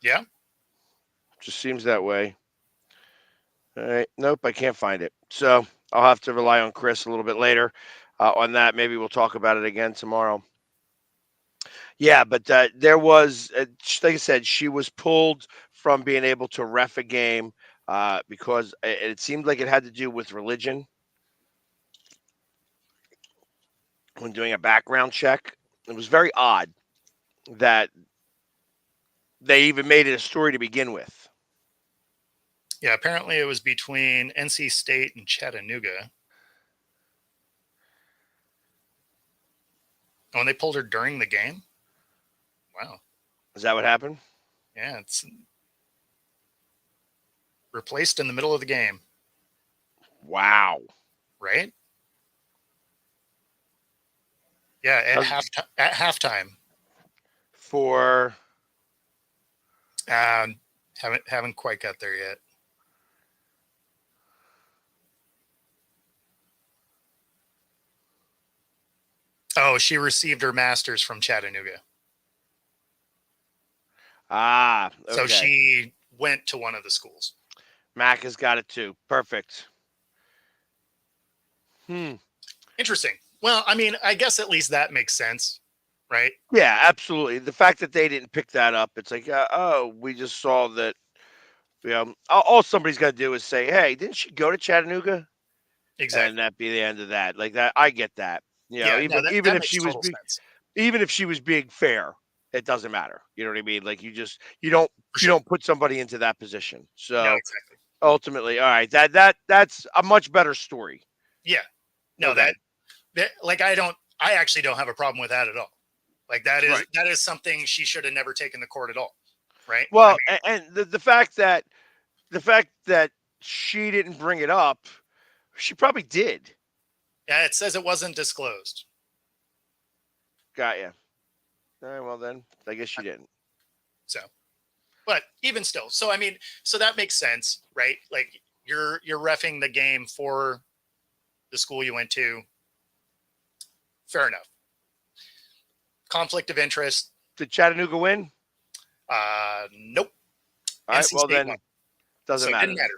Yeah. Just seems that way. All right. Nope, I can't find it. So I'll have to rely on Chris a little bit later on that. Maybe we'll talk about it again tomorrow. Yeah, but there was, like I said, she was pulled from being able to ref a game because it seemed like it had to do with religion when doing a background check. It was very odd that they even made it a story to begin with. Yeah, apparently it was between NC State and Chattanooga. Oh, and they pulled her during the game? Wow. Is that what happened? Yeah, it's replaced in the middle of the game. Wow. Right? Yeah, at halftime. For haven't quite got there yet. Oh, she received her master's from Chattanooga. Ah, okay. So she went to one of the schools. Mac has got it too. Perfect. Interesting. Well, I mean, I guess at least that makes sense, right? Yeah, absolutely. The fact that they didn't pick that up, it's like, we just saw that. All somebody's got to do is say, "Hey, didn't she go to Chattanooga?" Exactly. And that be the end of that. Like that, I get that. Even that if she was sense. even if she was being fair, it doesn't matter. You know what I mean? Like you don't put somebody into that position. So no, exactly. Ultimately, all right, that's a much better story. Yeah. No, Okay. that I actually don't have a problem with that at all. Like that is something she should have never taken the court at all. Right. Well, and the fact that she didn't bring it up, she probably did. Yeah, it says it wasn't disclosed. Got you. All right, well then, I guess she didn't. So, but even still, so I mean, so that makes sense, right? Like you're reffing the game for the school you went to. Fair enough. Conflict of interest. Did Chattanooga win? Nope. All right, well then, doesn't matter. It didn't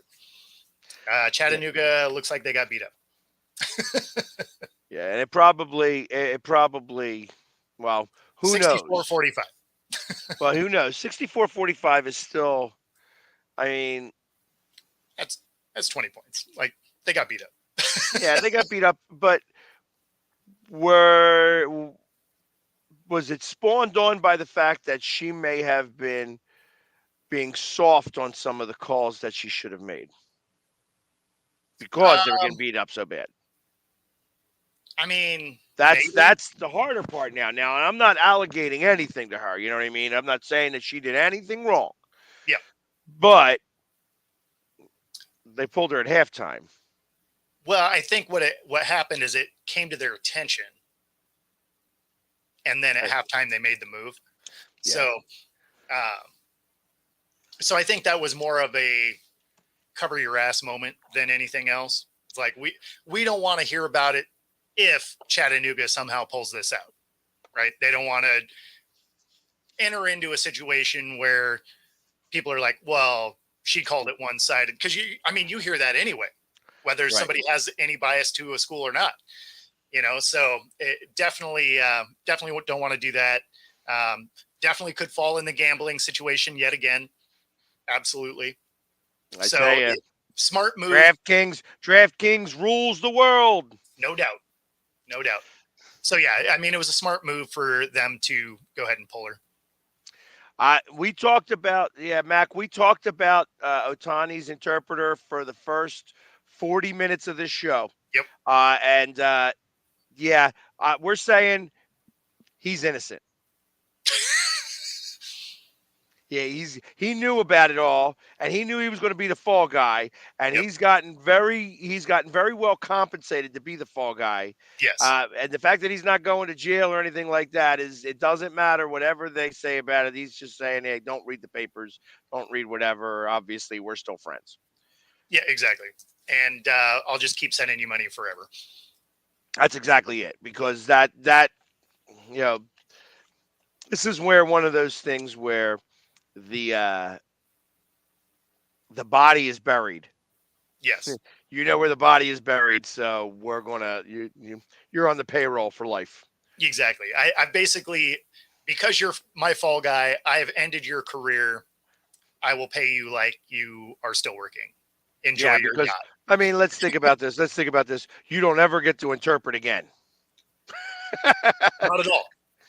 matter. Chattanooga looks like they got beat up. Yeah, and it probably, well, who knows? 64-45. Well, who knows? 64-45 is still, I mean, that's 20 points. Like they got beat up. Yeah, they got beat up, but was it spawned on by the fact that she may have been being soft on some of the calls that she should have made because they were getting beat up so bad? I mean, that's the harder part now. Now, I'm not allocating anything to her. You know what I mean? I'm not saying that she did anything wrong. Yeah, but they pulled her at halftime. Well, I think what happened is it came to their attention, and then at halftime they made the move. Yeah. So, So I think that was more of a cover your ass moment than anything else. It's like, we don't want to hear about it if Chattanooga somehow pulls this out, right? They don't want to enter into a situation where people are like, well, she called it one-sided. Because you hear that anyway, whether somebody has any bias to a school or not, so definitely don't want to do that. Definitely could fall in the gambling situation yet again. Absolutely. I tell you, smart move. DraftKings rules the world. No doubt. So yeah, it was a smart move for them to go ahead and pull her. We talked about, Mac, we talked about Ohtani's interpreter for the first 40 minutes of this show. Yep. We're saying he's innocent. Yeah, he knew about it all, and he knew he was going to be the fall guy, and he's gotten very well compensated to be the fall guy. Yes. And the fact that he's not going to jail or anything like that it doesn't matter whatever they say about it. He's just saying, hey, don't read the papers, don't read whatever. Obviously, we're still friends. Yeah, exactly. And I'll just keep sending you money forever. That's exactly it, because that this is where one of those things where the body is buried. Yes. You know where the body is buried, so we're gonna you're on the payroll for life. Exactly. I basically, because you're my fall guy, I have ended your career. I will pay you like you are still working. Enjoy your yacht. I mean, let's think about this. You don't ever get to interpret again. Not at all.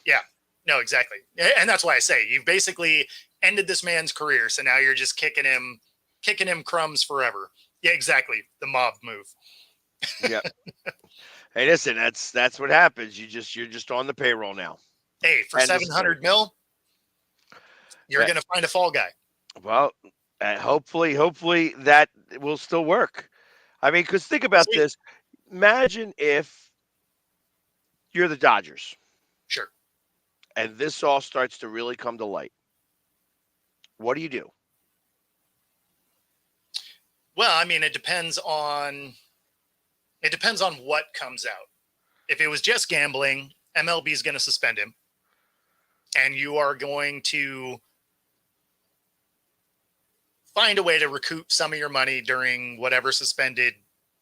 Yeah. No, exactly. And that's why I say you've basically ended this man's career. So now you're just kicking him crumbs forever. Yeah, exactly. The mob move. Yeah. Hey, listen, that's what happens. You're just on the payroll now. Hey, for $700 million, you're going to find a fall guy. Well, hopefully that will still work. I mean, because think about this. Imagine if you're the Dodgers. Sure. And this all starts to really come to light. What do you do? Well, it depends on what comes out. If it was just gambling, MLB is going to suspend him. And you are going to find a way to recoup some of your money during whatever suspended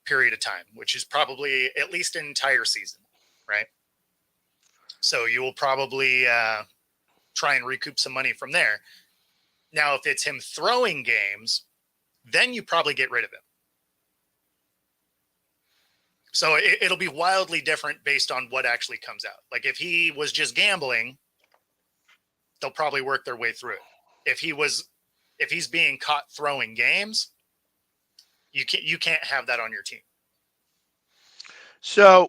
period of time, which is probably at least an entire season, right? So you will probably try and recoup some money from there. Now, if it's him throwing games, then you probably get rid of him. So it'll be wildly different based on what actually comes out. Like if he was just gambling, they'll probably work their way through it. If he's being caught throwing games, you can't have that on your team. So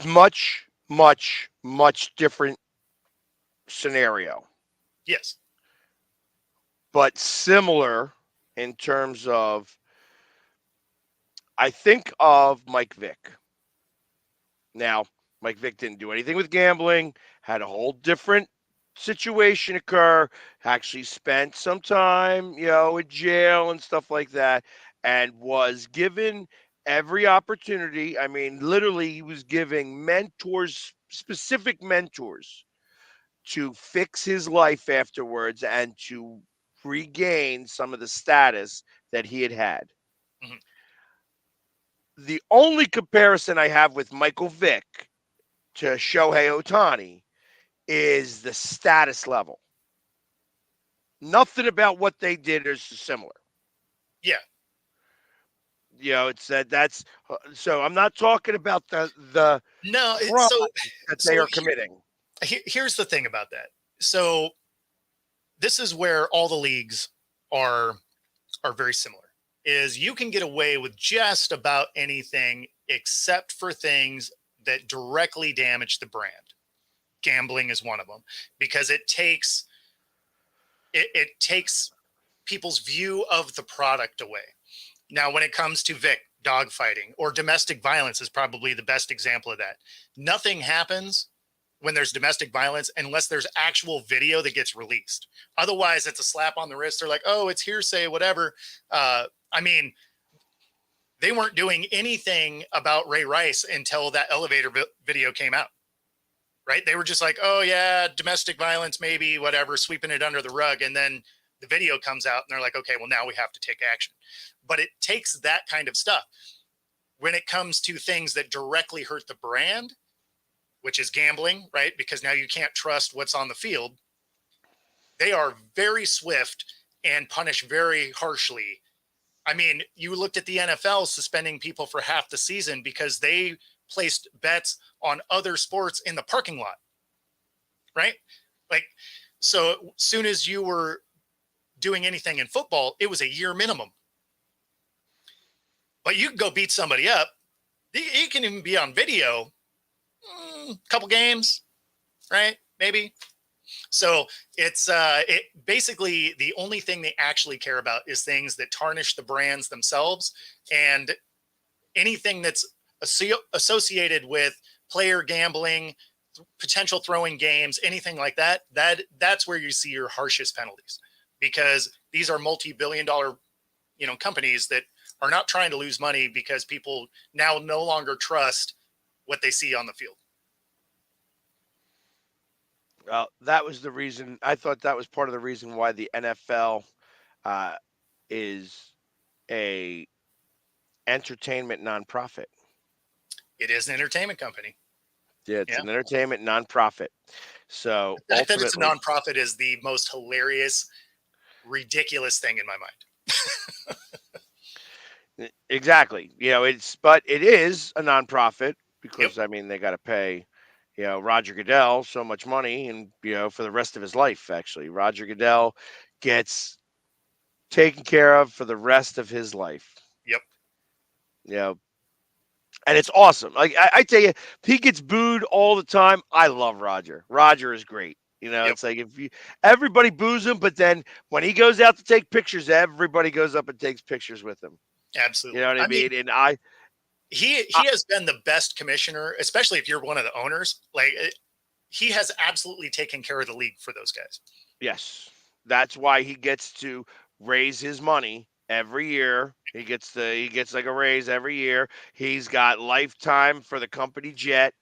much different scenario. Yes. But similar in terms of, I think of Mike Vick. Now, Mike Vick didn't do anything with gambling, had a whole different situation occur, actually spent some time, in jail and stuff like that, and was given every opportunity. I mean, literally, he was giving specific mentors, to fix his life afterwards and to regain some of the status that he had. Mm-hmm. The only comparison I have with Michael Vick to Shohei Ohtani is the status level. Nothing about what they did is similar. Yeah. It's that's so I'm not talking about the crime that they are committing. Here's the thing about that. So this is where all the leagues are very similar. Is you can get away with just about anything except for things that directly damage the brand. Gambling is one of them, because it takes people's view of the product away. Now, when it comes to Vic, dogfighting or domestic violence is probably the best example of that. Nothing happens when there's domestic violence unless there's actual video that gets released. Otherwise, it's a slap on the wrist. They're like, oh, it's hearsay, whatever. I mean, they weren't doing anything about Ray Rice until that elevator video came out, right? They were just like, oh, yeah, domestic violence, maybe, whatever, sweeping it under the rug. And then the video comes out and they're like, okay, well, now we have to take action. But it takes that kind of stuff. When it comes to things that directly hurt the brand, which is gambling, right? Because now you can't trust what's on the field. They are very swift and punish very harshly. I mean, you looked at the NFL suspending people for half the season because they placed bets on other sports in the parking lot, right? Like, so as soon as you were doing anything in football, it was a year minimum. But you can go beat somebody up. You can even be on video. Couple games, right? Maybe. So it's basically the only thing they actually care about is things that tarnish the brands themselves, and anything that's associated with player gambling, potential throwing games, anything like that. That's where you see your harshest penalties, because these are multi-billion-dollar, companies that are not trying to lose money because people now no longer trust what they see on the field. Well, that was the reason. I thought that was part of the reason why the NFL is a entertainment nonprofit. It is an entertainment company. Yeah, it's an entertainment nonprofit. So the fact that it's a nonprofit is the most hilarious, ridiculous thing in my mind. Exactly. But it is a nonprofit because I mean they got to pay Roger Goodell so much money, and for the rest of his life. Actually, Roger Goodell gets taken care of for the rest of his life. Yep. And it's awesome. Like I tell you, he gets booed all the time. I love Roger. Roger is great. It's like everybody boos him, but then when he goes out to take pictures, everybody goes up and takes pictures with him. Absolutely. You know what I mean? And he has been the best commissioner, especially if you're one of the owners. Like, he has absolutely taken care of the league for those guys. Yes. That's why he gets to raise his money every year. He gets like a raise every year. He's got lifetime for the company jet.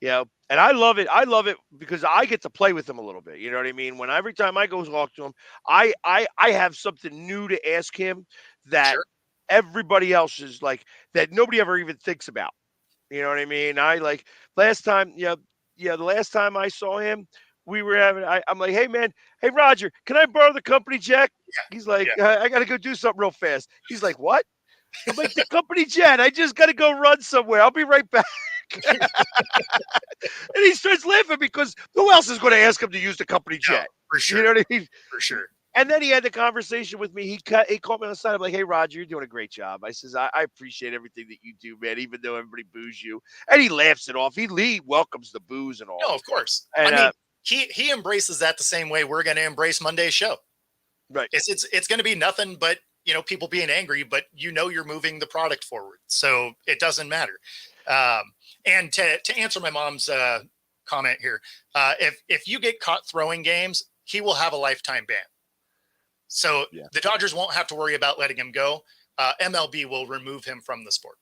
And I love it. I love it because I get to play with him a little bit. You know what I mean? When every time I go talk to him, I have something new to ask him that everybody else is like, that nobody ever even thinks about. You know what I mean? I like last time, the last time I saw him, we were having, I'm like, hey man, hey Roger, can I borrow the company jet? He's like, I got to go do something real fast. He's like, what? I'm like, the company jet. I just got to go run somewhere. I'll be right back. And he starts laughing because who else is going to ask him to use the company jet? No, for sure. You know what I mean? For sure. And then he had the conversation with me. He called me on the side. I'm like, hey, Roger, you're doing a great job. I says, I appreciate everything that you do, man, even though everybody boos you. And he laughs it off. He welcomes the boos and all. No, of course. And, I mean, he embraces that the same way we're going to embrace Monday's show. Right. It's going to be nothing but, people being angry, but you're moving the product forward. So it doesn't matter. And to answer my mom's comment here, if you get caught throwing games, he will have a lifetime ban. So the Dodgers won't have to worry about letting him go. MLB will remove him from the sport.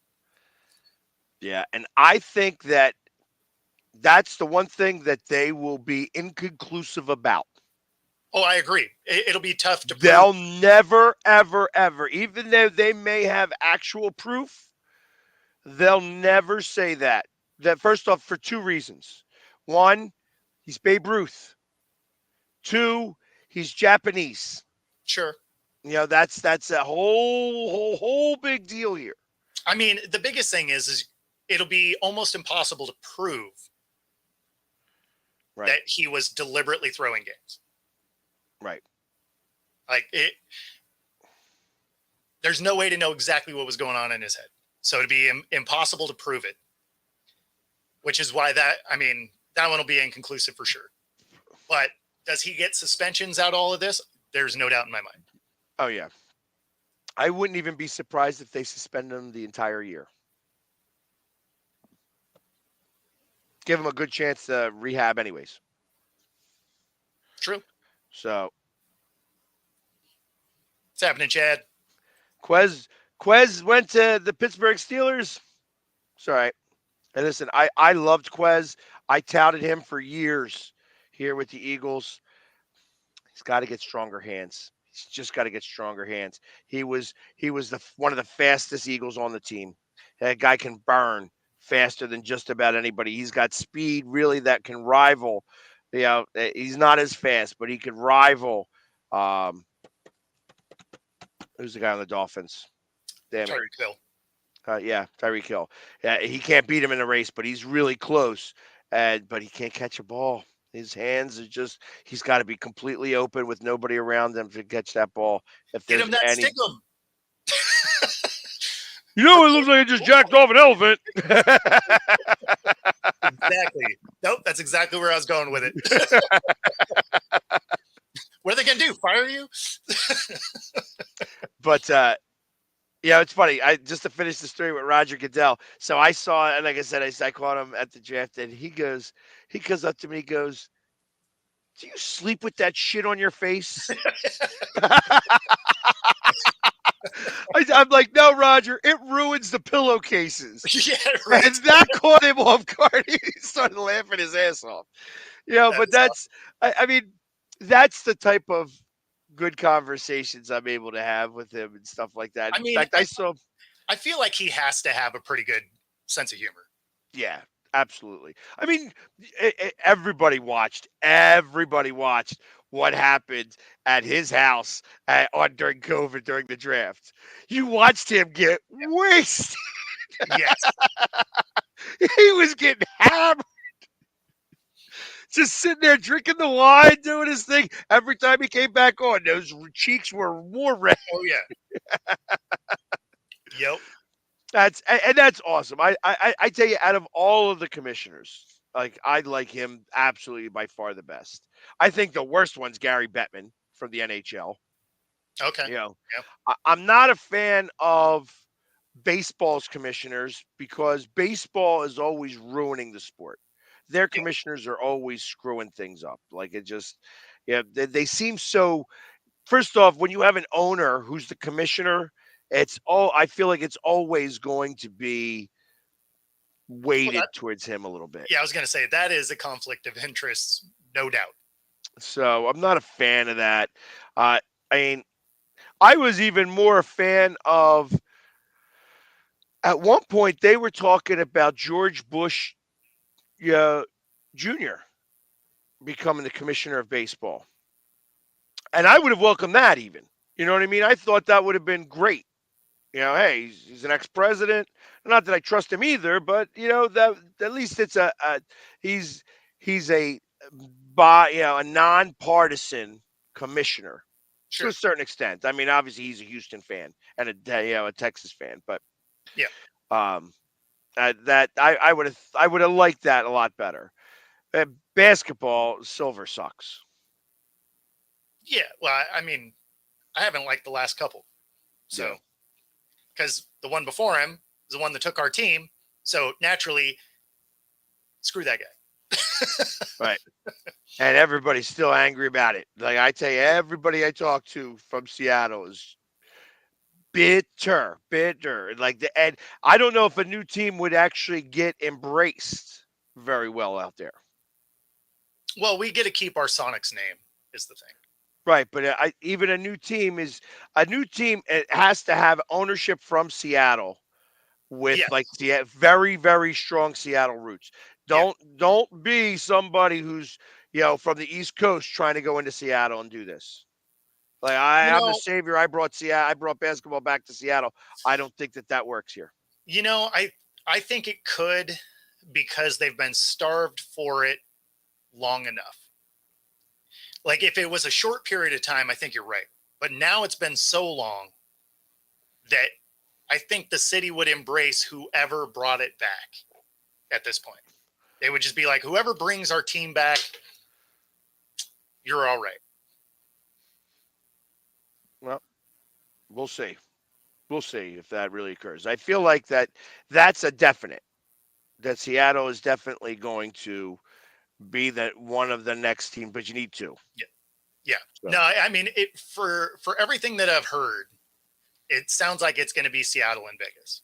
Yeah, and I think that's the one thing that they will be inconclusive about. Oh, I agree. It'll be tough to prove. They'll never, ever, ever, even though they may have actual proof, they'll never say that. That first off, for two reasons. One, he's Babe Ruth. Two, he's Japanese. Sure. That's a whole big deal here. I mean, the biggest thing is it'll be almost impossible to prove that he was deliberately throwing games. Right. Like there's no way to know exactly what was going on in his head. So it'd be impossible to prove it, which is why that one will be inconclusive for sure. But does he get suspensions out of all of this? There's no doubt in my mind. Oh, yeah. I wouldn't even be surprised if they suspend him the entire year. give him a good chance to rehab, anyways. True. So, What's happening, Chad? Quez went to the Pittsburgh Steelers. It's all right. And listen, I loved Quez. I touted him for years here with the Eagles. He's got to get stronger hands. He's just got to get stronger hands. He was one of the fastest Eagles on the team. That guy can burn faster than just about anybody. He's got speed really that can rival. He's not as fast, but he could rival. Who's the guy on the Dolphins? Damn it. Tyreek Hill. Yeah, Tyreek Hill. Yeah, he can't beat him in a race, but he's really close. But he can't catch a ball. His hands are he's got to be completely open with nobody around him to catch that ball. If Get there's him that any, stickum. it looks like it just jacked off an elephant. Exactly. Nope, that's exactly where I was going with it. What are they going to do? Fire you? But it's funny. Just to finish the story with Roger Goodell. So I saw, and like I said, I caught him at the draft, and he comes up to me, he goes, "Do you sleep with that shit on your face?" I'm like, "No, Roger, it ruins the pillowcases." Yeah, right. And that caught him off guard. He started laughing his ass off. But that's, I mean, that's the type of good conversations I'm able to have with him and stuff like that. In fact, I feel like he has to have a pretty good sense of humor. Yeah, absolutely. I mean, everybody watched what happened at his house during COVID, during the draft. You watched him get wasted. Yes. He was getting hammered. Just sitting there drinking the wine, doing his thing. Every time he came back on, those cheeks were more red. Oh, yeah. Yep. That's awesome. I tell you, out of all of the commissioners, I like him absolutely by far the best. I think the worst one's Gary Bettman from the NHL. Okay. Yep. I'm not a fan of baseball's commissioners because baseball is always ruining the sport. Their commissioners are always screwing things up. They seem so. First off, when you have an owner who's the commissioner, I feel like it's always going to be weighted towards him a little bit. Yeah, I was going to say that is a conflict of interest, no doubt. So I'm not a fan of that. I mean, I was even more a fan of. At one point, they were talking about George Bush, Jr. becoming the commissioner of baseball, and I would have welcomed that. Even, you know what I mean? I thought that would have been great. Hey, he's an ex-president. Not that I trust him either, but that at least it's he's a nonpartisan commissioner to a certain extent. I mean, obviously he's a Houston fan and a Texas fan, but yeah, that I would have liked that a lot better. Basketball, Silver sucks. Yeah, well, I mean, I haven't liked the last couple, so. Because the one before him is the one that took our team. So naturally, screw that guy. Right. And everybody's still angry about it. Like I tell you, everybody I talk to from Seattle is bitter. And I don't know if a new team would actually get embraced very well out there. Well, we get to keep our Sonics name is the thing. Right, but even a new team. It has to have ownership from Seattle, with very, very strong Seattle roots. Don't be somebody who's from the East Coast trying to go into Seattle and do this. Like I'm the savior. I brought basketball back to Seattle. I don't think that works here. I think it could because they've been starved for it long enough. Like if it was a short period of time, I think you're right. But now it's been so long that I think the city would embrace whoever brought it back at this point. They would just be like, whoever brings our team back, you're all right. Well, we'll see. We'll see if that really occurs. I feel like that's a definite. that Seattle is definitely going to be one of the next team, but you need to. Yeah. So. No, I mean, for everything that I've heard, it sounds like it's going to be Seattle and Vegas.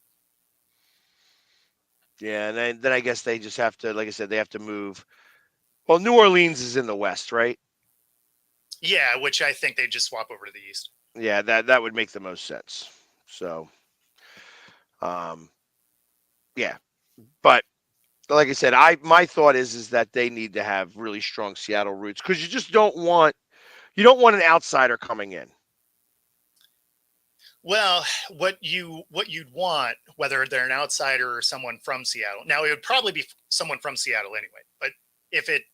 Yeah, and then I guess they just have to, like I said, they have to move. Well, New Orleans is in the West, right? Yeah, which I think they just swap over to the East. Yeah, that would make the most sense. So, yeah, but like I said, my thought is that they need to have really strong Seattle roots because you just don't want an outsider coming in. Well, what you'd want, whether they're an outsider or someone from Seattle. Now, it would probably be someone from Seattle anyway. But if it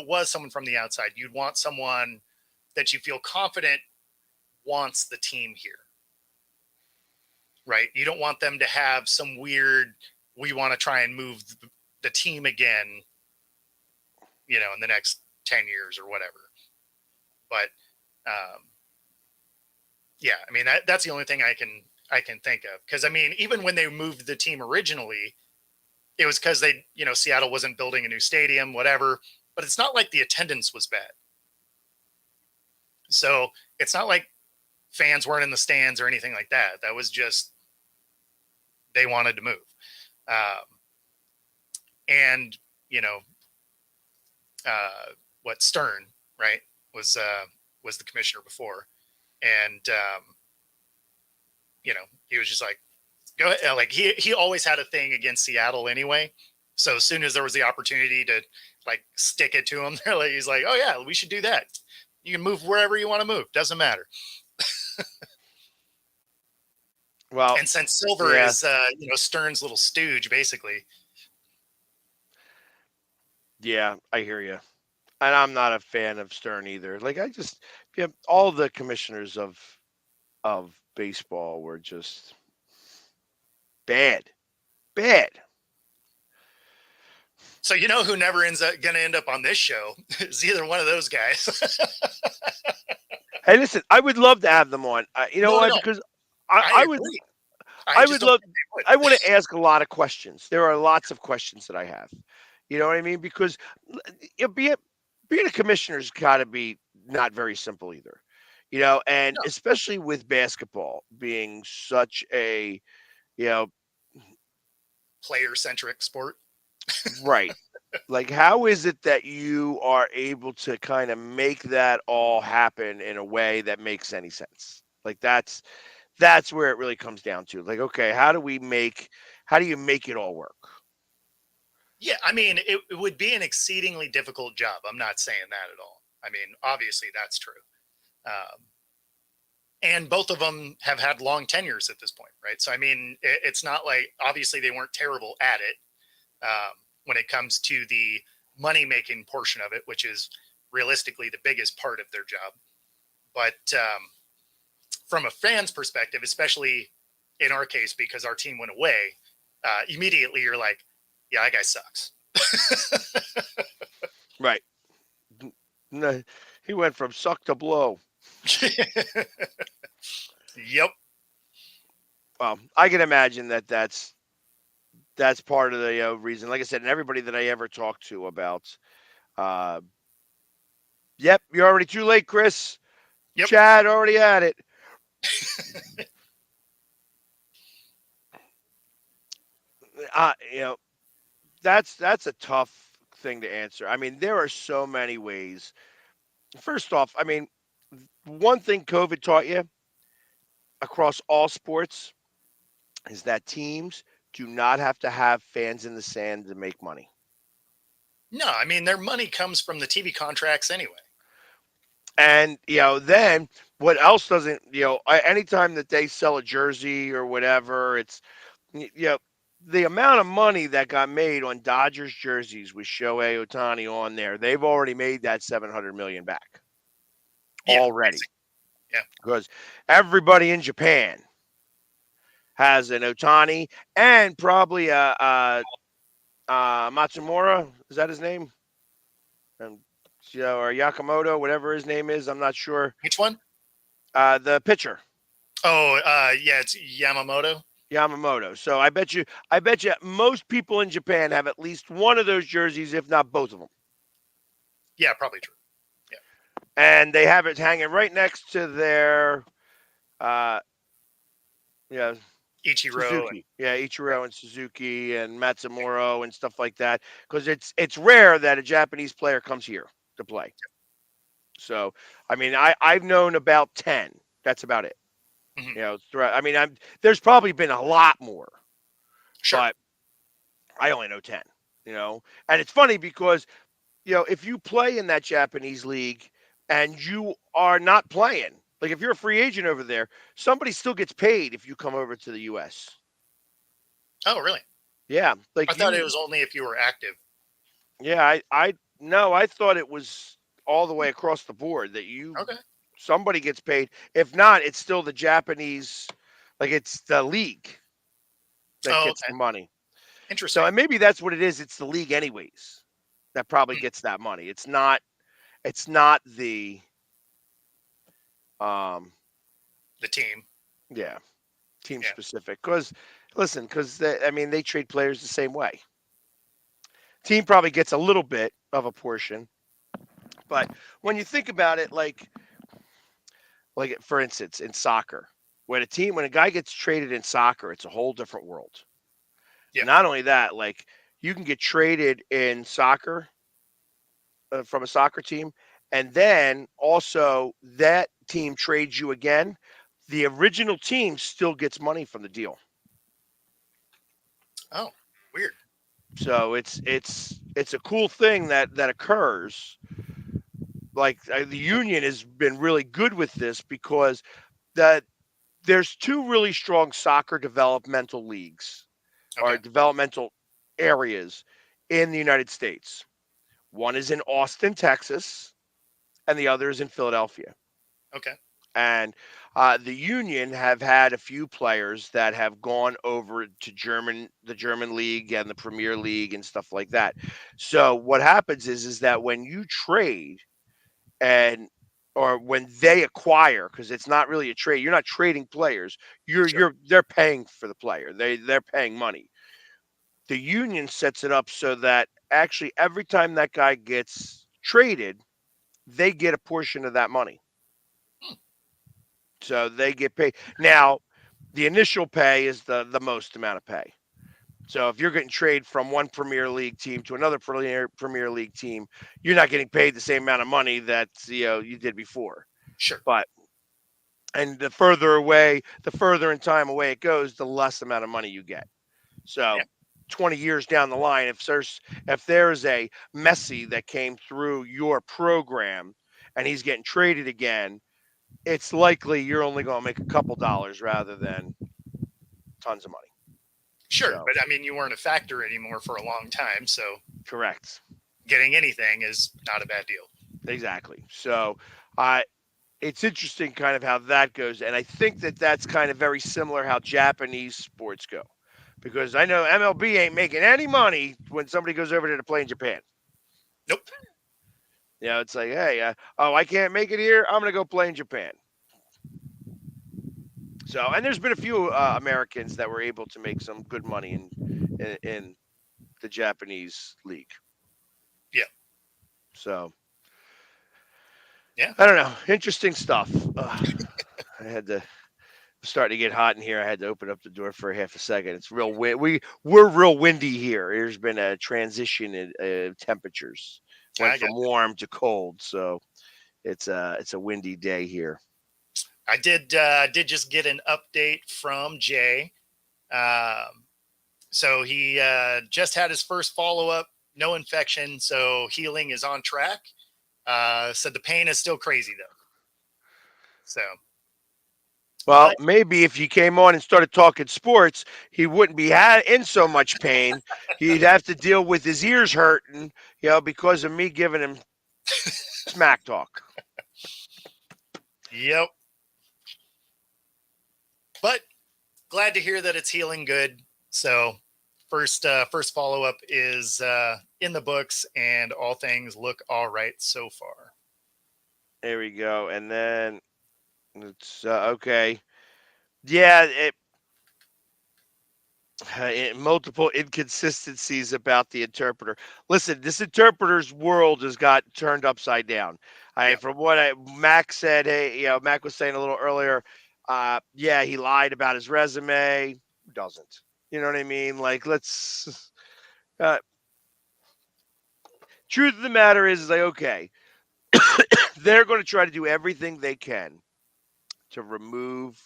was someone from the outside, you'd want someone that you feel confident wants the team here, right? You don't want them to have some weird, we want to try and move the team again, in the next 10 years or whatever. But yeah, I mean, that's the only thing I can think of. Because I mean, even when they moved the team originally, it was because Seattle wasn't building a new stadium, whatever. But it's not like the attendance was bad. So it's not like fans weren't in the stands or anything like that. That was just they wanted to move. And what Stern, right, was the commissioner before. And, he was just like, go ahead. Like he always had a thing against Seattle anyway. So as soon as there was the opportunity to like stick it to him, he's like, oh yeah, we should do that. You can move wherever you want to move. Doesn't matter. Well, and since Silver is, Stern's little stooge, basically. Yeah, I hear you. And I'm not a fan of Stern either. Like all the commissioners of baseball were just bad. So who never going to end up on this show is either one of those guys. Hey, listen, I would love to have them on. Because I would love. I want to ask a lot of questions. There are lots of questions that I have. You know what I mean? Because being a commissioner's got to be not very simple either. And especially with basketball being such a, player-centric sport. Right. Like, how is it that you are able to kind of make that all happen in a way that makes any sense? Like, that's where it really comes down to. Like, okay, how do you make it all work? Yeah, I mean, it would be an exceedingly difficult job. I'm not saying that at all. I mean, obviously that's true. And both of them have had long tenures at this point, right? So, I mean, it's not like, obviously they weren't terrible at it when it comes to the money-making portion of it, which is realistically the biggest part of their job. But from a fan's perspective, especially in our case, because our team went away, immediately you're like, yeah, that guy sucks. Right. No, he went from suck to blow. Yep. Well, I can imagine that's part of the reason. Like I said, and everybody that I ever talked to about, yep, you're already too late, Chris. Yep. Chad already had it. That's a tough thing to answer. I mean, there are so many ways. First off, I mean, one thing COVID taught you across all sports is that teams do not have to have fans in the sand to make money. No, I mean, their money comes from the TV contracts anyway. And, then what else doesn't, anytime that they sell a jersey or whatever, it's, the amount of money that got made on Dodgers jerseys with Shohei Ohtani on there, they've already made that $700 million back already. Yeah. Because everybody in Japan has an Ohtani and probably Matsumura. Is that his name? Or Yakamoto, whatever his name is. I'm not sure. Which one? The pitcher. Oh, yeah, it's Yamamoto. Yamamoto. So I bet you most people in Japan have at least one of those jerseys, if not both of them. Yeah, probably true. Yeah. And they have it hanging right next to their yeah, Ichiro. Suzuki. Ichiro and Suzuki and Matsumoro and stuff like that. Because it's rare that a Japanese player comes here to play. So, I mean, I've known about 10. That's about it. I mean, there's probably been a lot more. Sure. But I only know 10, And it's funny because, if you play in that Japanese league and you are not playing, like if you're a free agent over there, somebody still gets paid if you come over to the U.S. Oh, really? Yeah. Like I thought it was only if you were active. Yeah, I thought it was all the way across the board that somebody gets paid. If not, it's still the Japanese, like it's the league that gets the money. Interesting. So and maybe that's what it is. It's the league anyways that probably gets that money. It's not the team. Yeah. Team specific. Because they trade players the same way. Team probably gets a little bit of a portion. But when you think about it, like for instance, in soccer, when a guy gets traded in soccer, it's a whole different world. Yeah. Not only that, like you can get traded in soccer from a soccer team, and then also that team trades you again. The original team still gets money from the deal. Oh, weird. So it's a cool thing that occurs. Like the union has been really good with this because there's two really strong soccer developmental leagues or developmental areas in the United States. One is in Austin, Texas, and the other is in Philadelphia. Okay. And the union have had a few players that have gone over to the German league and the Premier League and stuff like that. So what happens is that when you trade or when they acquire, because it's not really a trade, you're not trading players. They're paying for the player. They're paying money. The union sets it up so that actually every time that guy gets traded, they get a portion of that money. So they get paid. Now, the initial pay is the most amount of pay. So if you're getting traded from one Premier League team to another Premier League team, you're not getting paid the same amount of money that you did before. Sure. And the further in time away it goes, the less amount of money you get. So 20 years down the line, if there's a Messi that came through your program and he's getting traded again, it's likely you're only going to make a couple dollars rather than tons of money. Sure, but I mean, you weren't a factor anymore for a long time, so correct. Getting anything is not a bad deal. Exactly. So, it's interesting kind of how that goes, and I think that that's kind of very similar how Japanese sports go, because I know MLB ain't making any money when somebody goes over there to play in Japan. Nope. It's like, hey, I can't make it here. I'm going to go play in Japan. So, and there's been a few Americans that were able to make some good money in the Japanese league. Yeah. So, yeah, I don't know. Interesting stuff. I had to starting to get hot in here. I had to open up the door for half a second. It's real we're real windy here. There's been a transition in temperatures. Went from warm to cold, so it's a windy day here. I did just get an update from Jay. So he just had his first follow-up, no infection, so healing is on track. Said the pain is still crazy though. So, well, maybe if you came on and started talking sports, he wouldn't be in so much pain. He'd have to deal with his ears hurting, because of me giving him smack talk. Yep. But glad to hear that it's healing good. So first follow-up is in the books, and all things look all right so far. There we go. And then it's okay. Yeah, multiple inconsistencies about the interpreter. Listen, this interpreter's world has got turned upside down. From what Mac said, hey, Mac was saying a little earlier, yeah, he lied about his resume. Who doesn't? You know what I mean? Like, let's. Truth of the matter is like, okay, they're going to try to do everything they can to remove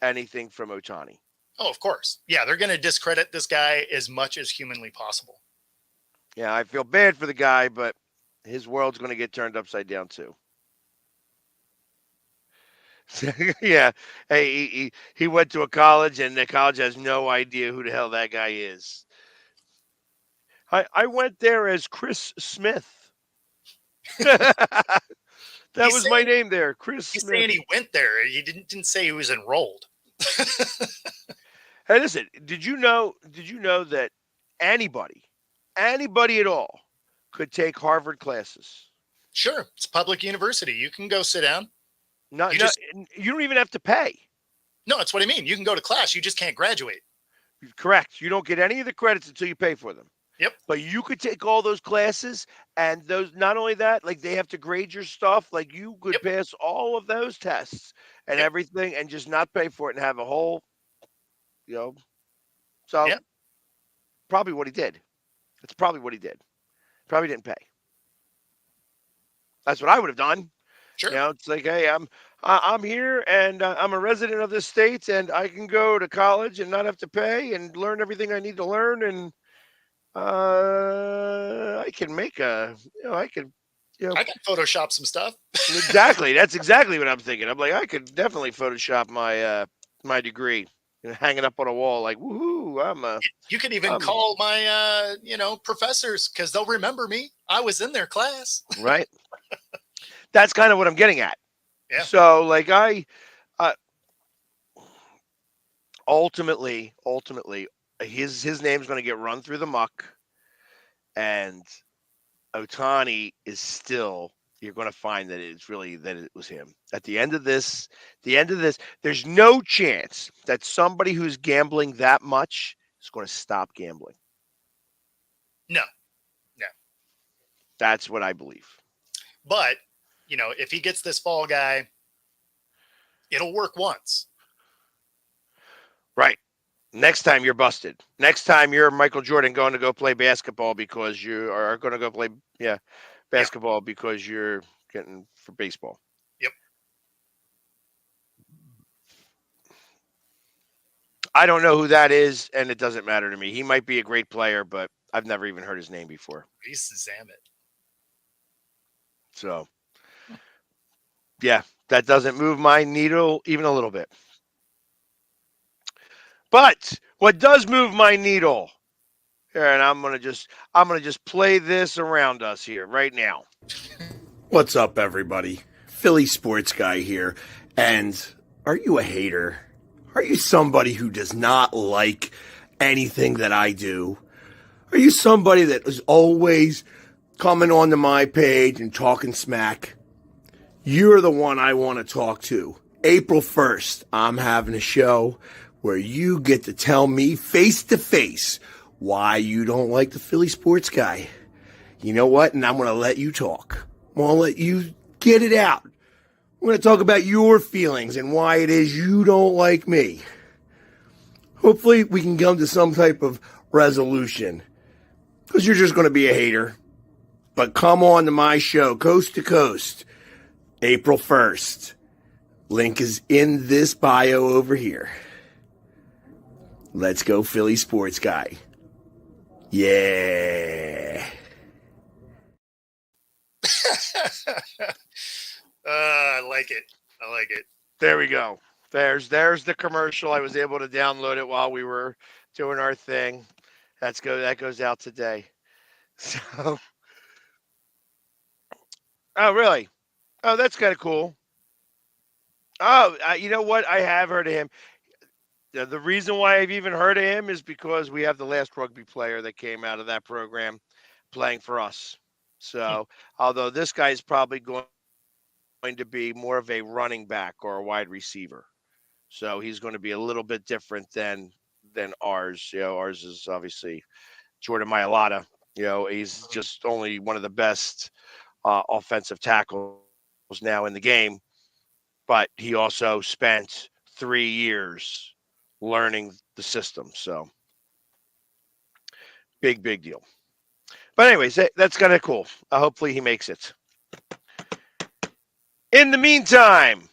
anything from Ohtani. Oh, of course. Yeah, they're going to discredit this guy as much as humanly possible. Yeah, I feel bad for the guy, but his world's going to get turned upside down too. Yeah. Hey, he went to a college, and the college has no idea who the hell that guy is. I went there as Chris Smith. That was my name there, Chris Smith. He's saying he went there. He didn't say he was enrolled. Hey, listen, did you know that anybody at all could take Harvard classes? Sure. It's a public university. You can go sit down. You don't even have to pay. No, that's what I mean. You can go to class. You just can't graduate. Correct. You don't get any of the credits until you pay for them. Yep. But you could take all those classes, and those, not only that, like they have to grade your stuff. Like you could pass all of those tests and everything and just not pay for it and have a whole, so probably what he did. That's probably what he did. Probably didn't pay. That's what I would have done. Sure. It's like, hey, I'm here and I'm a resident of this state, and I can go to college and not have to pay and learn everything I need to learn, and I can make I can Photoshop some stuff. Exactly. That's exactly what I'm thinking. I'm like, I could definitely Photoshop my my degree and hang it up on a wall. Like, woohoo! You could even call my professors, because they'll remember me. I was in their class. Right. That's kind of what I'm getting at. Yeah. So, like, ultimately, his name's going to get run through the muck, and Ohtani is still. You're going to find that it was him. At the end of this, there's no chance that somebody who's gambling that much is going to stop gambling. No. That's what I believe. But, if he gets this fall guy, it'll work once. Right. Next time you're busted. Next time you're Michael Jordan going to go play basketball because you are going to go play, basketball because you're getting for baseball. Yep. I don't know who that is, and it doesn't matter to me. He might be a great player, but I've never even heard his name before. He's Zamet. So, yeah, that doesn't move my needle even a little bit. But what does move my needle here, and I'm gonna just play this around us here right now. What's up, everybody? Philly sports guy here. And are you a hater? Are you somebody who does not like anything that I do? Are you somebody that is always coming onto my page and talking smack? You're the one I want to talk to. April 1st, I'm having a show where you get to tell me face to face why you don't like the Philly sports guy. You know what? And I'm going to let you talk. I'm going to let you get it out. I'm going to talk about your feelings and why it is you don't like me. Hopefully we can come to some type of resolution, because you're just going to be a hater. But come on to my show, Coast to Coast, April 1st. Link is in this bio over here. Let's go, Philly sports guy. Yeah. I like it. There we go. There's the commercial. I was able to download it while we were doing our thing. That goes out today. So, oh really? Oh, that's kind of cool. Oh, you know what? I have heard of him. The reason why I've even heard of him is because we have the last rugby player that came out of that program playing for us. So, although this guy is probably going to be more of a running back or a wide receiver. So he's going to be a little bit different than than ours. Ours is obviously Jordan Mailata. He's just only one of the best offensive tackles now in the game, but he also spent 3 years learning the system. So big deal. But anyways, that's kind of cool. Hopefully he makes it. In the meantime,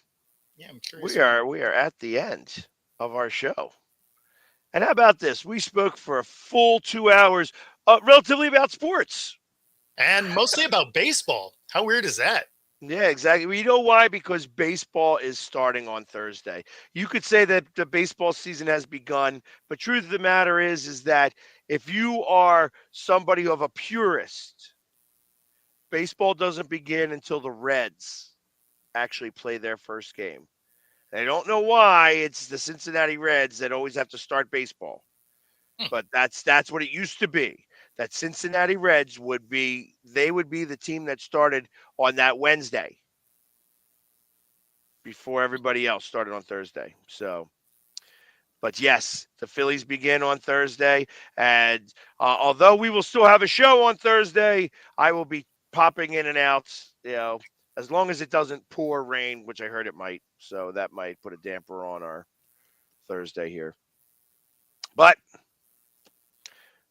Yeah, I'm curious. we are at the end of our show. And how about this? We spoke for a full 2 hours, relatively about sports. And mostly about baseball. How weird is that? Yeah, exactly. Well, you know why? Because baseball is starting on Thursday. You could say that the baseball season has begun, but truth of the matter is that if you are somebody of a purist, baseball doesn't begin until the Reds actually play their first game. I don't know why it's the Cincinnati Reds that always have to start baseball, but that's what it used to be. That Cincinnati Reds would be the team that started on that Wednesday before everybody else started on Thursday. So, but yes, the Phillies begin on Thursday, and although we will still have a show on Thursday, I will be popping in and out. As long as it doesn't pour rain, which I heard it might. So that might put a damper on our Thursday here. But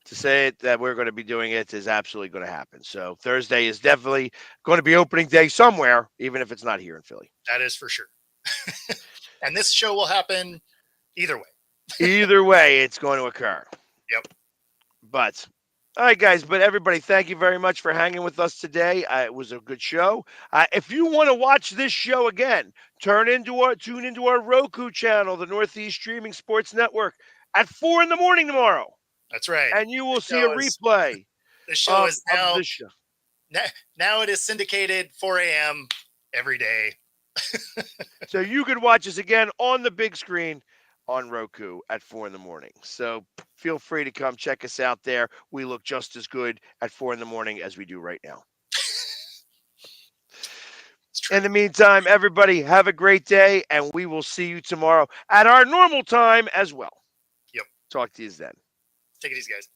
to say it that we're going to be doing it is absolutely going to happen. So Thursday is definitely going to be opening day somewhere, even if it's not here in Philly. That is for sure. And this show will happen either way. Either way, it's going to occur. Yep. But all right, guys. But everybody, thank you very much for hanging with us today. It was a good show. If you want to watch this show again, tune into our Roku channel, the Northeast Streaming Sports Network, at 4 a.m. tomorrow. That's right. And you will see a replay. This show is now. This show. Now it is syndicated 4 a.m. every day. So you could watch us again on the big screen on Roku at 4 a.m. So feel free to come check us out there. We look just as good at 4 a.m. as we do right now. In the meantime, everybody, have a great day, and we will see you tomorrow at our normal time as well. Yep. Talk to you then. Take it easy, guys.